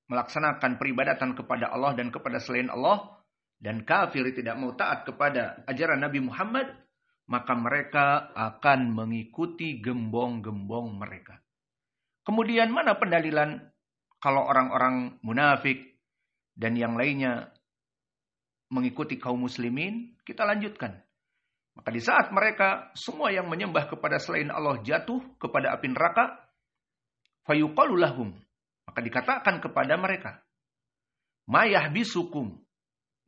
melaksanakan peribadatan kepada Allah dan kepada selain Allah, dan kafir tidak mau taat kepada ajaran Nabi Muhammad, maka mereka akan mengikuti gembong-gembong mereka. Kemudian mana pendalilan kalau orang-orang munafik dan yang lainnya mengikuti kaum muslimin? Kita lanjutkan. Maka di saat mereka semua yang menyembah kepada selain Allah jatuh kepada api neraka, fayuqalu lahum, maka dikatakan kepada mereka, ma yahbisukum,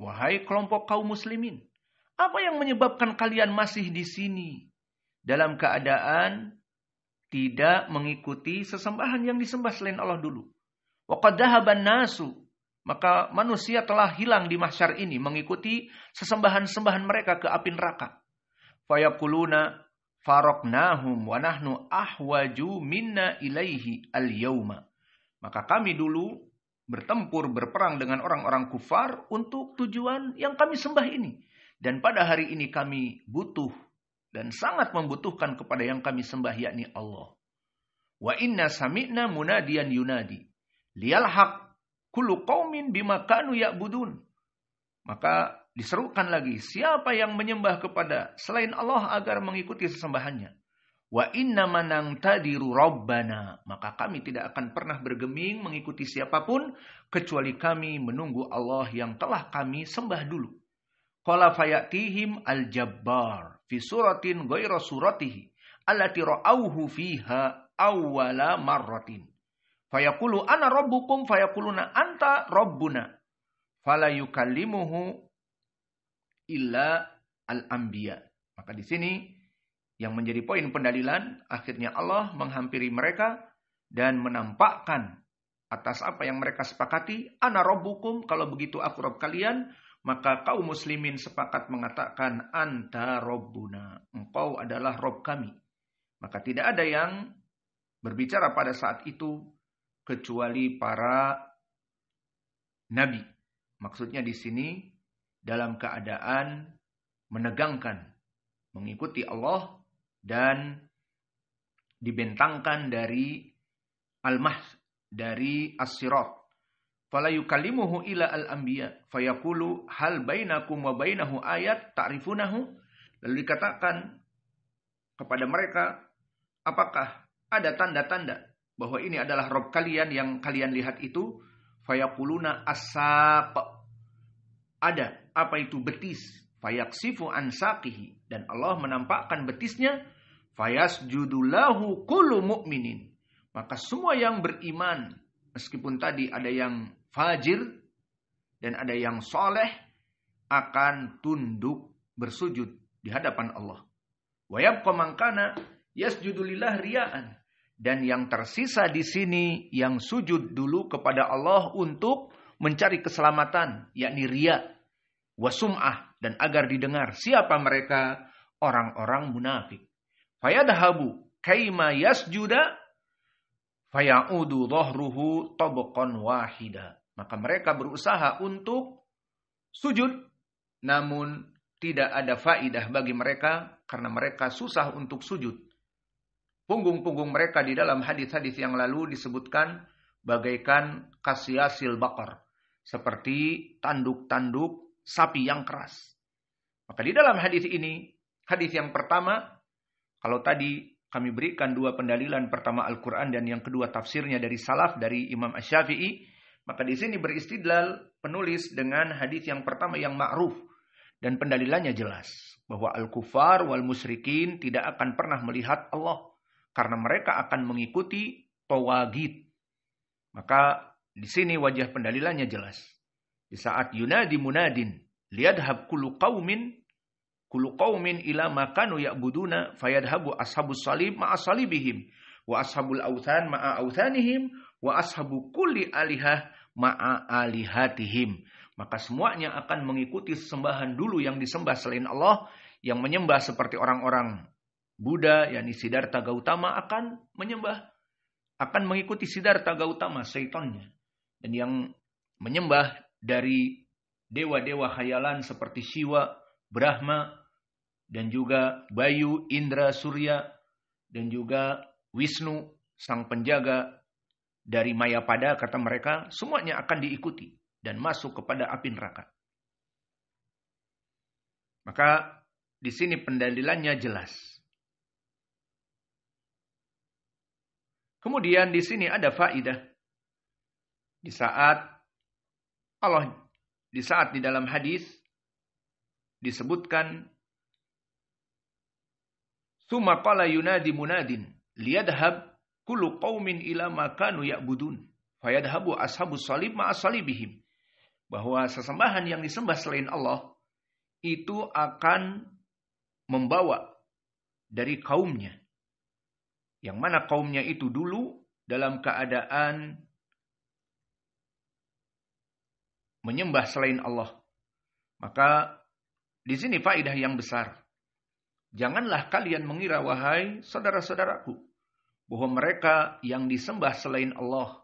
wahai kelompok kaum muslimin, apa yang menyebabkan kalian masih di sini dalam keadaan tidak mengikuti sesembahan yang disembah selain Allah dulu? Wa qad dhahaban nasu, maka manusia telah hilang di mahsyar ini mengikuti sesembahan-sembahan mereka ke api neraka. Fayaquluna faraqnahum wa nahnu ahwaju minna ilaihi al-yawma. Maka kami dulu bertempur, berperang dengan orang-orang kufar untuk tujuan yang kami sembah ini. Dan pada hari ini kami butuh dan sangat membutuhkan kepada yang kami sembah, yakni Allah. Wa inna sami'na munadiyan yunadi liyalhaq kullu qaumin bima kanu ya'budun. Maka diserukan lagi, siapa yang menyembah kepada selain Allah agar mengikuti sesembahannya. Wa inna manang tadiru rabbana. Maka kami tidak akan pernah bergeming mengikuti siapapun kecuali kami menunggu Allah yang telah kami sembah dulu. Qala fayatihim al-jabbar fi suratin ghaira suratihi allati ra'auhu fiha awwala marratin. Fayaqulu ana rabbukum fayaquluna anta rabbuna. Fala yukallimuhu illa al-anbiya. Maka di sini yang menjadi poin pendalilan, akhirnya Allah menghampiri mereka dan menampakkan atas apa yang mereka sepakati, ana rabbukum, kalau begitu aku Rabb kalian, maka kaum muslimin sepakat mengatakan anta rabbuna, engkau adalah Rabb kami. Maka tidak ada yang berbicara pada saat itu kecuali para nabi. Maksudnya di sini dalam keadaan menegangkan, mengikuti Allah dan dibentangkan dari dari as-sirat. Fala yukallimuhu ila al-anbiya fayaqulu hal bainakum wa bainahu ayat ta'rifunahu. Lalu dikatakan kepada mereka, apakah ada tanda-tanda bahwa ini adalah Rabb kalian yang kalian lihat itu? Fayaquluna as-saq. Ada, apa itu betis? Fayaksifu an saqihi. Dan Allah menampakkan betisnya. Fayasjudu lahu kullu mu'minin. Maka semua yang beriman, meskipun tadi ada yang fajir dan ada yang soleh, akan tunduk bersujud di hadapan Allah. Wa yabqa man kana yasjudu lillah riya'an. Dan yang tersisa di sini yang sujud dulu kepada Allah untuk mencari keselamatan, yakni riya, wasum'ah, dan agar didengar. Siapa mereka? Orang-orang munafik. Fayadhabu kaima yasjuda fayaudu dhahruhu tabqan wahida. Maka mereka berusaha untuk sujud, namun tidak ada faidah bagi mereka karena mereka susah untuk sujud. Punggung-punggung mereka di dalam hadis-hadis yang lalu disebutkan bagaikan kasyasil bakar, seperti tanduk-tanduk sapi yang keras. Maka di dalam hadis ini, hadis yang pertama, kalau tadi kami berikan dua pendalilan, pertama Al-Quran dan yang kedua tafsirnya dari salaf, dari Imam Asy-Syafi'i, maka di sini beristidlal penulis dengan hadis yang pertama yang ma'ruf dan pendalilannya jelas bahwa al-kuffar wal musyrikin tidak akan pernah melihat Allah karena mereka akan mengikuti tawagid. Maka di sini wajah pendalilannya jelas. Di saat yunadi munadin liyadhab kullu qaumin ila makanu ya'buduna fayadhabu ashabus salib ma'a salibihim wa ashabul authan ma'a authanihim wa ashabu kulli alihah ma'a alihatihim. Maka semuanya akan mengikuti sembahan dulu yang disembah selain Allah, yang menyembah seperti orang-orang Buddha, yakni Siddhartha Gautama akan mengikuti Siddhartha Gautama, syaitannya. Dan yang menyembah dari dewa-dewa khayalan seperti Shiva, Brahma, dan juga Bayu, Indra, Surya, dan juga Wisnu, sang penjaga dari Mayapada, kata mereka, semuanya akan diikuti dan masuk kepada api neraka. Maka di sini pendalilannya jelas. Kemudian di sini ada faidah. Di saat di dalam hadis disebutkan summa qala yunadi munadin liyadhhab kullu qaumin ila ma kanu ya'budun fayadhhabu ashabus salib ma'a salibihim, bahwa sesembahan yang disembah selain Allah itu akan membawa dari kaumnya, yang mana kaumnya itu dulu dalam keadaan menyembah selain Allah. Maka di sini faedah yang besar. Janganlah kalian mengira, wahai saudara-saudaraku, bahwa mereka yang disembah selain Allah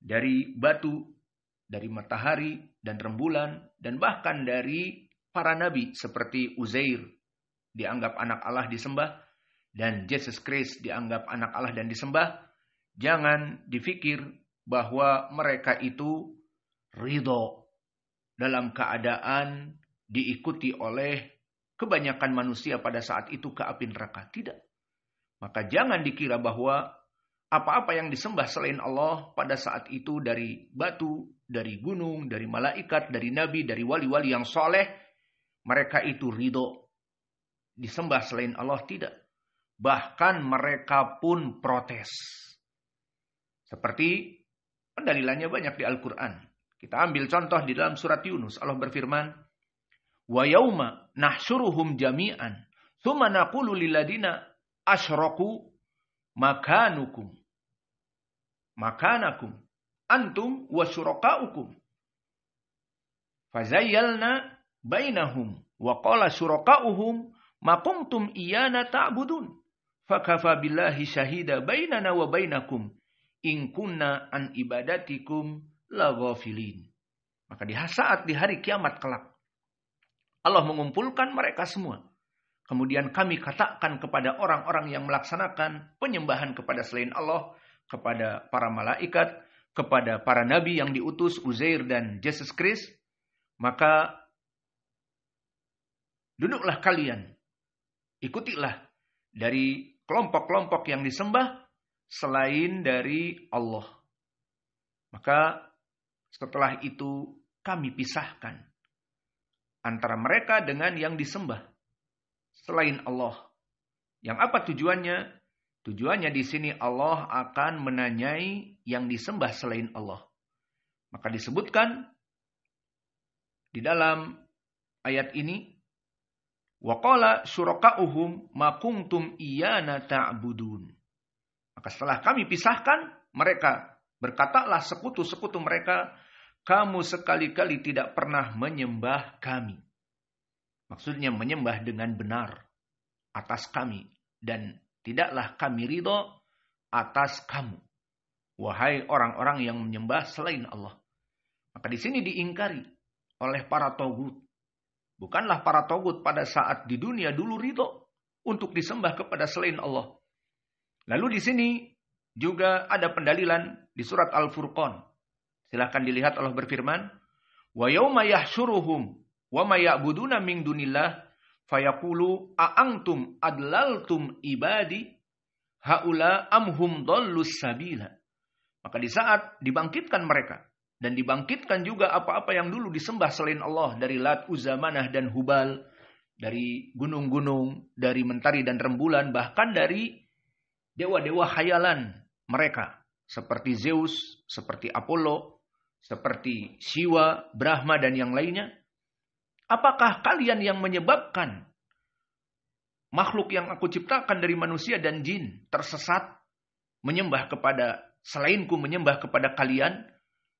dari batu, dari matahari dan rembulan, dan bahkan dari para nabi seperti Uzair dianggap anak Allah disembah, dan Yesus Kristus dianggap anak Allah dan disembah, jangan dipikir bahwa mereka itu ridho dalam keadaan diikuti oleh kebanyakan manusia pada saat itu ke api neraka. Tidak. Maka jangan dikira bahwa apa-apa yang disembah selain Allah pada saat itu dari batu, dari gunung, dari malaikat, dari nabi, dari wali-wali yang soleh, mereka itu ridho disembah selain Allah. Tidak. Bahkan mereka pun protes. Seperti pendalilannya banyak di Al-Quran. Kita ambil contoh di dalam surat Yunus. Allah berfirman, wa yauma nahsyuruhum jami'an tsumma naqulu lil ladina asyraku makanakum antum wa syurakaukum fazayyalna bainahum wa qala syurakauhum ma kuntum iyana ta'budun fakafa billahi syahida bainana wa bainakum in kunna an ibadatikum laghafilin. Maka di hari kiamat kelak Allah mengumpulkan mereka semua. Kemudian kami katakan kepada orang-orang yang melaksanakan penyembahan kepada selain Allah, kepada para malaikat, kepada para nabi yang diutus Uzair dan Yesus Kristus, maka duduklah kalian, ikutilah dari kelompok-kelompok yang disembah selain dari Allah. Maka setelah itu kami pisahkan antara mereka dengan yang disembah selain Allah. Yang apa tujuannya? Tujuannya di sini Allah akan menanyai yang disembah selain Allah. Maka disebutkan di dalam ayat ini, wa qala syurakauhum ma kuntum iyana ta'budun. Maka setelah kami pisahkan, mereka berkatalah sekutu-sekutu mereka, kamu sekali-kali tidak pernah menyembah kami. Maksudnya menyembah dengan benar atas kami. Dan tidaklah kami ridho atas kamu. Wahai orang-orang yang menyembah selain Allah. Maka di sini diingkari oleh para togut. Bukanlah para togut pada saat di dunia dulu ridho untuk disembah kepada selain Allah. Lalu di sini juga ada pendalilan di surat Al-Furqan. Silahkan dilihat, Allah berfirman, wa yauma yahsyuruhum wa ma ya'buduna min dunillah fayaqulu a'antum adlaltum ibadi haula amhum dhallus sabila. Maka di saat dibangkitkan mereka dan dibangkitkan juga apa-apa yang dulu disembah selain Allah dari Lat, Uzza, Manah dan Hubal, dari gunung-gunung, dari mentari dan rembulan, bahkan dari dewa-dewa khayalan mereka seperti Zeus, seperti Apollo, seperti Siwa, Brahma, dan yang lainnya. Apakah kalian yang menyebabkan makhluk yang aku ciptakan dari manusia dan jin tersesat, menyembah kepada selainku, menyembah kepada kalian,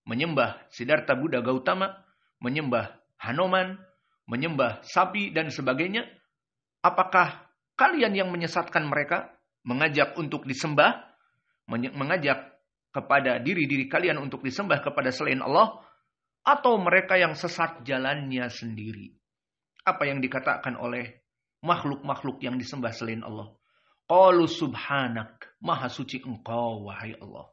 menyembah Siddhartha Buddha Gautama, menyembah Hanuman, menyembah sapi, dan sebagainya? Apakah kalian yang menyesatkan mereka, mengajak untuk disembah, mengajak kepada diri-diri kalian untuk disembah kepada selain Allah, atau mereka yang sesat jalannya sendiri? Apa yang dikatakan oleh makhluk-makhluk yang disembah selain Allah? Qalu subhanak, maha suci engkau wahai Allah.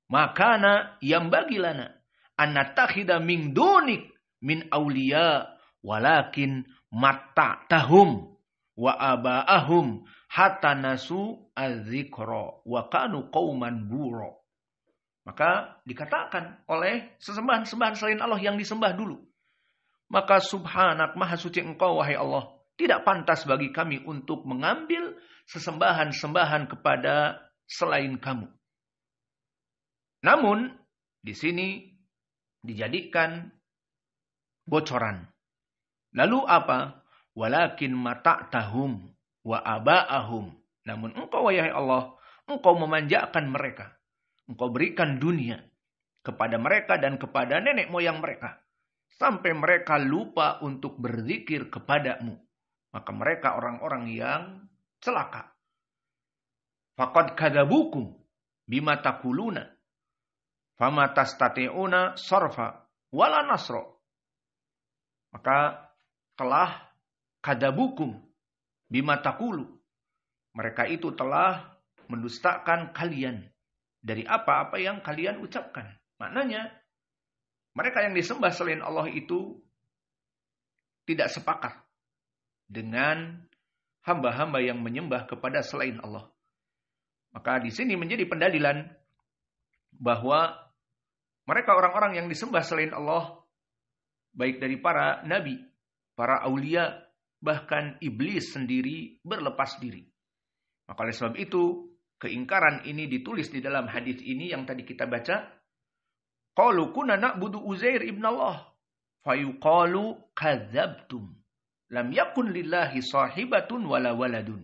Makana yang bagi lana anatakhida min dunik min awliya walakin matta'tahum wa aba'ahum hatta nasu az-zikra wa kanu qauman bura. Maka dikatakan oleh sesembahan-sembahan selain Allah yang disembah dulu. Maka subhanak, maha suci engkau wahai Allah. Tidak pantas bagi kami untuk mengambil sesembahan-sembahan kepada selain kamu. Namun di sini dijadikan bocoran. Lalu apa? Walakin mata'tahum wa aba'ahum. Namun engkau wahai Allah, engkau memanjakan mereka. Engkau berikan dunia kepada mereka dan kepada nenek moyang mereka. Sampai mereka lupa untuk berzikir kepadamu. Maka mereka orang-orang yang celaka. Faqad kadzabukum bima taquluna. Fama tastati'una sarfa wala nasra. Maka telah kadzabukum bima taqulu. Mereka itu telah mendustakan kalian dari apa-apa yang kalian ucapkan. Maknanya, mereka yang disembah selain Allah itu tidak sepakat dengan hamba-hamba yang menyembah kepada selain Allah. Maka di sini menjadi pendalilan bahwa mereka orang-orang yang disembah selain Allah, baik dari para nabi, para aulia, bahkan iblis sendiri berlepas diri. Maka oleh sebab itu, keingkaran ini ditulis di dalam hadis ini yang tadi kita baca. Qalu kunna na'budu Uzair ibn Allah. Fayuqalu kadzabtum. Lam yakun lillahi sahibatun wala waladun.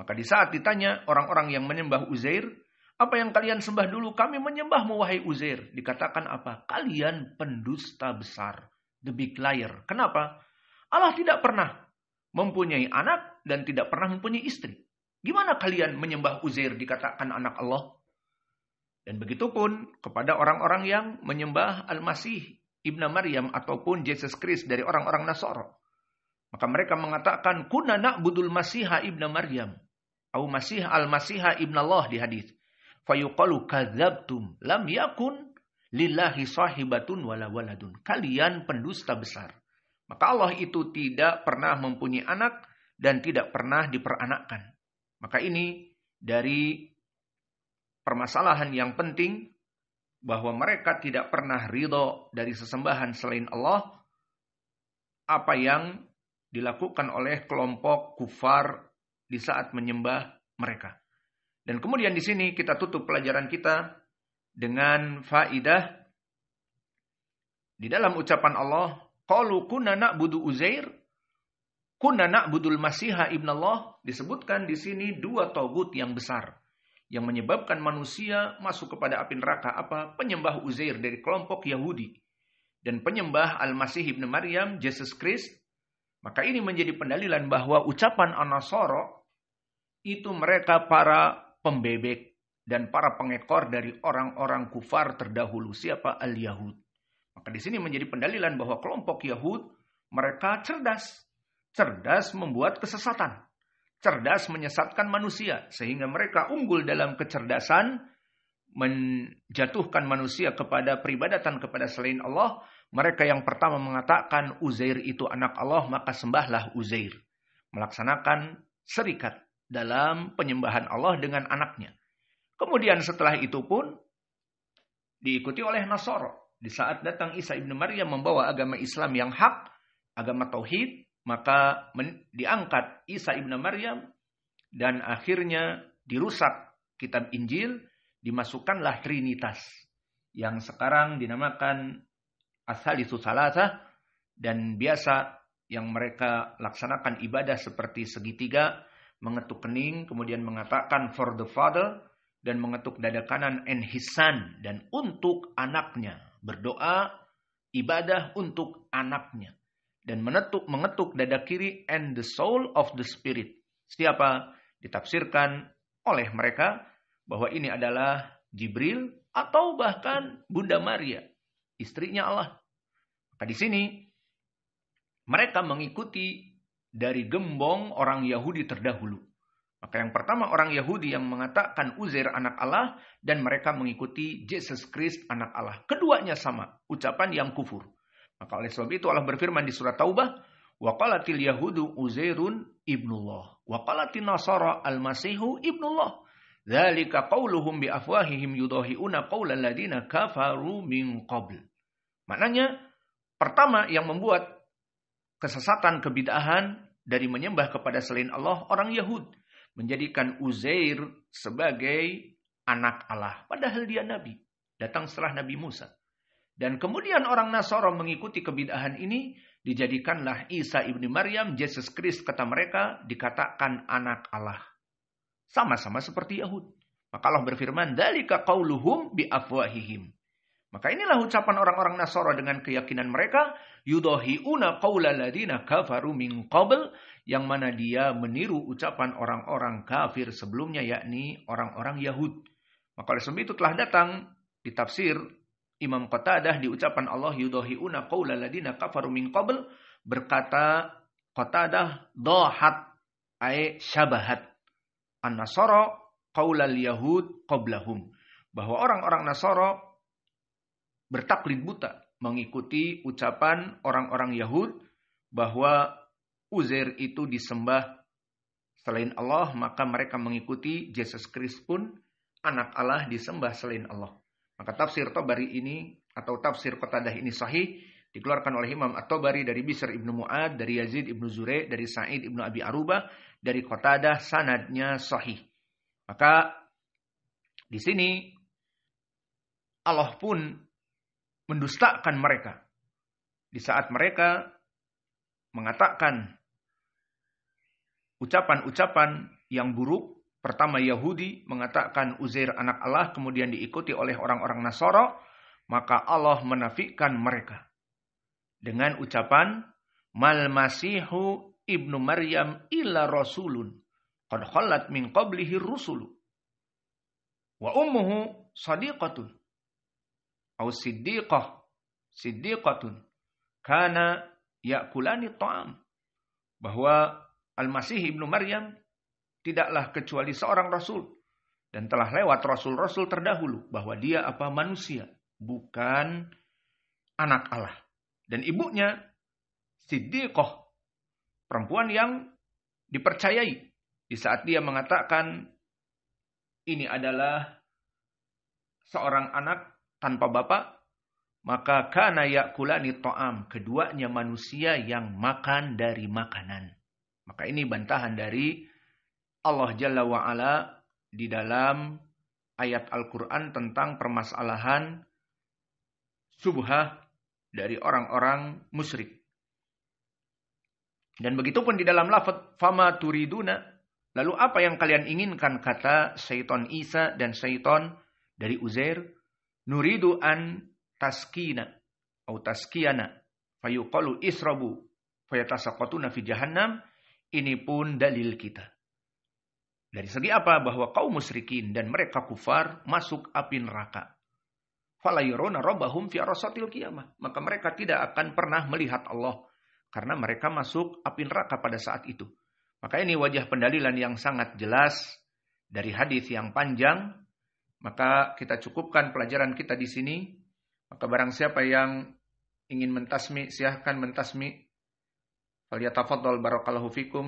Maka di saat ditanya orang-orang yang menyembah Uzair, apa yang kalian sembah dulu? Kami menyembahmu wahai Uzair. Dikatakan apa? Kalian pendusta besar. The big liar. Kenapa? Allah tidak pernah mempunyai anak dan tidak pernah mempunyai istri. Gimana kalian menyembah Uzair dikatakan anak Allah? Dan begitupun kepada orang-orang yang menyembah Al-Masih Ibnu Maryam ataupun Jesus Christ dari orang-orang Nasara. Maka mereka mengatakan kunna na'budul Masiha Ibnu Maryam atau Masih Al-Masiha Ibnu Allah di hadis. Fayuqalu kadzabtum lam yakun lillahi sahibatun wala waladun. Kalian pendusta besar. Maka Allah itu tidak pernah mempunyai anak dan tidak pernah diperanakkan. Maka ini dari permasalahan yang penting bahwa mereka tidak pernah ridho dari sesembahan selain Allah apa yang dilakukan oleh kelompok kufar di saat menyembah mereka. Dan kemudian di sini kita tutup pelajaran kita dengan faidah di dalam ucapan Allah, qalu kunna na'budu Uzair, kunna na'budul Masiha ibn Allah. Disebutkan di sini dua tagut yang besar yang menyebabkan manusia masuk kepada api neraka. Apa? Penyembah Uzair dari kelompok Yahudi dan penyembah Al-Masih ibn Maryam, Jesus Christ. Maka ini menjadi pendalilan bahwa ucapan An-Nasara itu mereka para pembebek dan para pengekor dari orang-orang kufar terdahulu. Siapa? Al-Yahud. Maka di sini menjadi pendalilan bahwa kelompok Yahud mereka cerdas. Cerdas membuat kesesatan. Cerdas menyesatkan manusia. Sehingga mereka unggul dalam kecerdasan menjatuhkan manusia kepada peribadatan kepada selain Allah. Mereka yang pertama mengatakan Uzair itu anak Allah, maka sembahlah Uzair. Melaksanakan serikat dalam penyembahan Allah dengan anaknya. Kemudian setelah itu pun diikuti oleh Nasara. Di saat datang Isa ibn Maryam membawa agama Islam yang hak, agama tauhid, maka diangkat Isa ibn Maryam dan akhirnya dirusak kitab Injil, dimasukkanlah Trinitas yang sekarang dinamakan Ats-Tsalitsu Tsalatsa, dan biasa yang mereka laksanakan ibadah seperti segitiga, mengetuk kening, kemudian mengatakan for the Father, dan mengetuk dada kanan and his son, dan untuk anaknya. Berdoa, ibadah untuk anaknya. Dan mengetuk dada kiri and the soul of the spirit. Siapa? Ditafsirkan oleh mereka bahwa ini adalah Jibril atau bahkan Bunda Maria, istrinya Allah. Maka di sini mereka mengikuti dari gembong orang Yahudi terdahulu. Maka yang pertama orang Yahudi yang mengatakan Uzair anak Allah dan mereka mengikuti Jesus Christ anak Allah. Keduanya sama, ucapan yang kufur. Maka oleh sebab itu Allah berfirman di surat Taubah, wa qalatil yahudu Uzairun ibnullah wa qalatin nasara al-masihu ibnullah. Dzalika qauluhum bi afwahihim yudahiuna qaulal ladina kafaru min qabl. Maknanya pertama yang membuat kesesatan kebid'ahan dari menyembah kepada selain Allah orang Yahud, menjadikan Uzair sebagai anak Allah padahal dia nabi, datang setelah Nabi Musa. Dan kemudian orang Nasara mengikuti kebid'ahan ini, dijadikanlah Isa ibni Maryam, Jesus Christ kata mereka, dikatakan anak Allah. Sama-sama seperti Yahud. Maka Allah berfirman, dzalika qauluhum bi afwahihim. Maka inilah ucapan orang-orang Nasara dengan keyakinan mereka, yudahiuna qaulal ladina kafaru min qabl, yang mana dia meniru ucapan orang-orang kafir sebelumnya, yakni orang-orang Yahud. Maka oleh sebab itu telah datang di tafsir Imam Qatadah di ucapan Allah yudahiuna qaulal ladina kafaru min qabl, berkata Qatadah dhahat ay syabahat. an-Nasara qaulal yahud qablahum. Bahwa orang-orang Nasara bertaklid buta, mengikuti ucapan orang-orang Yahud bahwa Uzair itu disembah selain Allah, maka mereka mengikuti Yesus Kristus pun anak Allah disembah selain Allah. Maka tafsir Tabari ini atau tafsir Qatadah ini sahih, dikeluarkan oleh Imam At-Tabari dari Bishr ibnu Mu'ad, dari Yazid ibnu Zurei, dari Sa'id ibnu Abi Arubah, dari Qatadah, sanadnya sahih. Maka di sini Allah pun mendustakan mereka. Di saat mereka mengatakan ucapan-ucapan yang buruk, pertama Yahudi mengatakan Uzair anak Allah, kemudian diikuti oleh orang-orang Nasara, maka Allah menafikan mereka dengan ucapan mal masihu ibnu Maryam illa rasulun qad khalat min qablihi rusulu wa ummuhu sadiqatun aw siddiqatun kana yakulani ta'am. Bahwa Al-Masih ibnu Maryam tidaklah kecuali seorang rasul dan telah lewat rasul-rasul terdahulu, bahwa dia manusia, bukan anak Allah. Dan ibunya Siddiqah, perempuan yang dipercayai. Di saat dia mengatakan ini adalah seorang anak tanpa bapak, maka kana yakulani ta'am, keduanya manusia yang makan dari makanan. Maka ini bantahan dari Allah Jalla wa'ala di dalam ayat Al-Quran tentang permasalahan subhah dari orang-orang musyrik. Dan begitu pun di dalam lafaz fama turiduna, lalu apa yang kalian inginkan, kata syaitan Isa dan syaitan dari Uzair, nuridu an taskina atau taskiyana fayuqalu israbu fayatasaqatuna fi jahannam. Ini pun dalil kita. Dari segi apa? Bahwa kaum musyrikin dan mereka kufar masuk api neraka. Fala yaruna rabbahum fi arasatil qiyamah. Maka mereka tidak akan pernah melihat Allah karena mereka masuk api neraka pada saat itu. Maka ini wajah pendalilan yang sangat jelas dari hadis yang panjang. Maka kita cukupkan pelajaran kita di sini. Maka barang siapa yang ingin mentasmi, silahkan mentasmi. Falyatafaddal barakallahu fikum.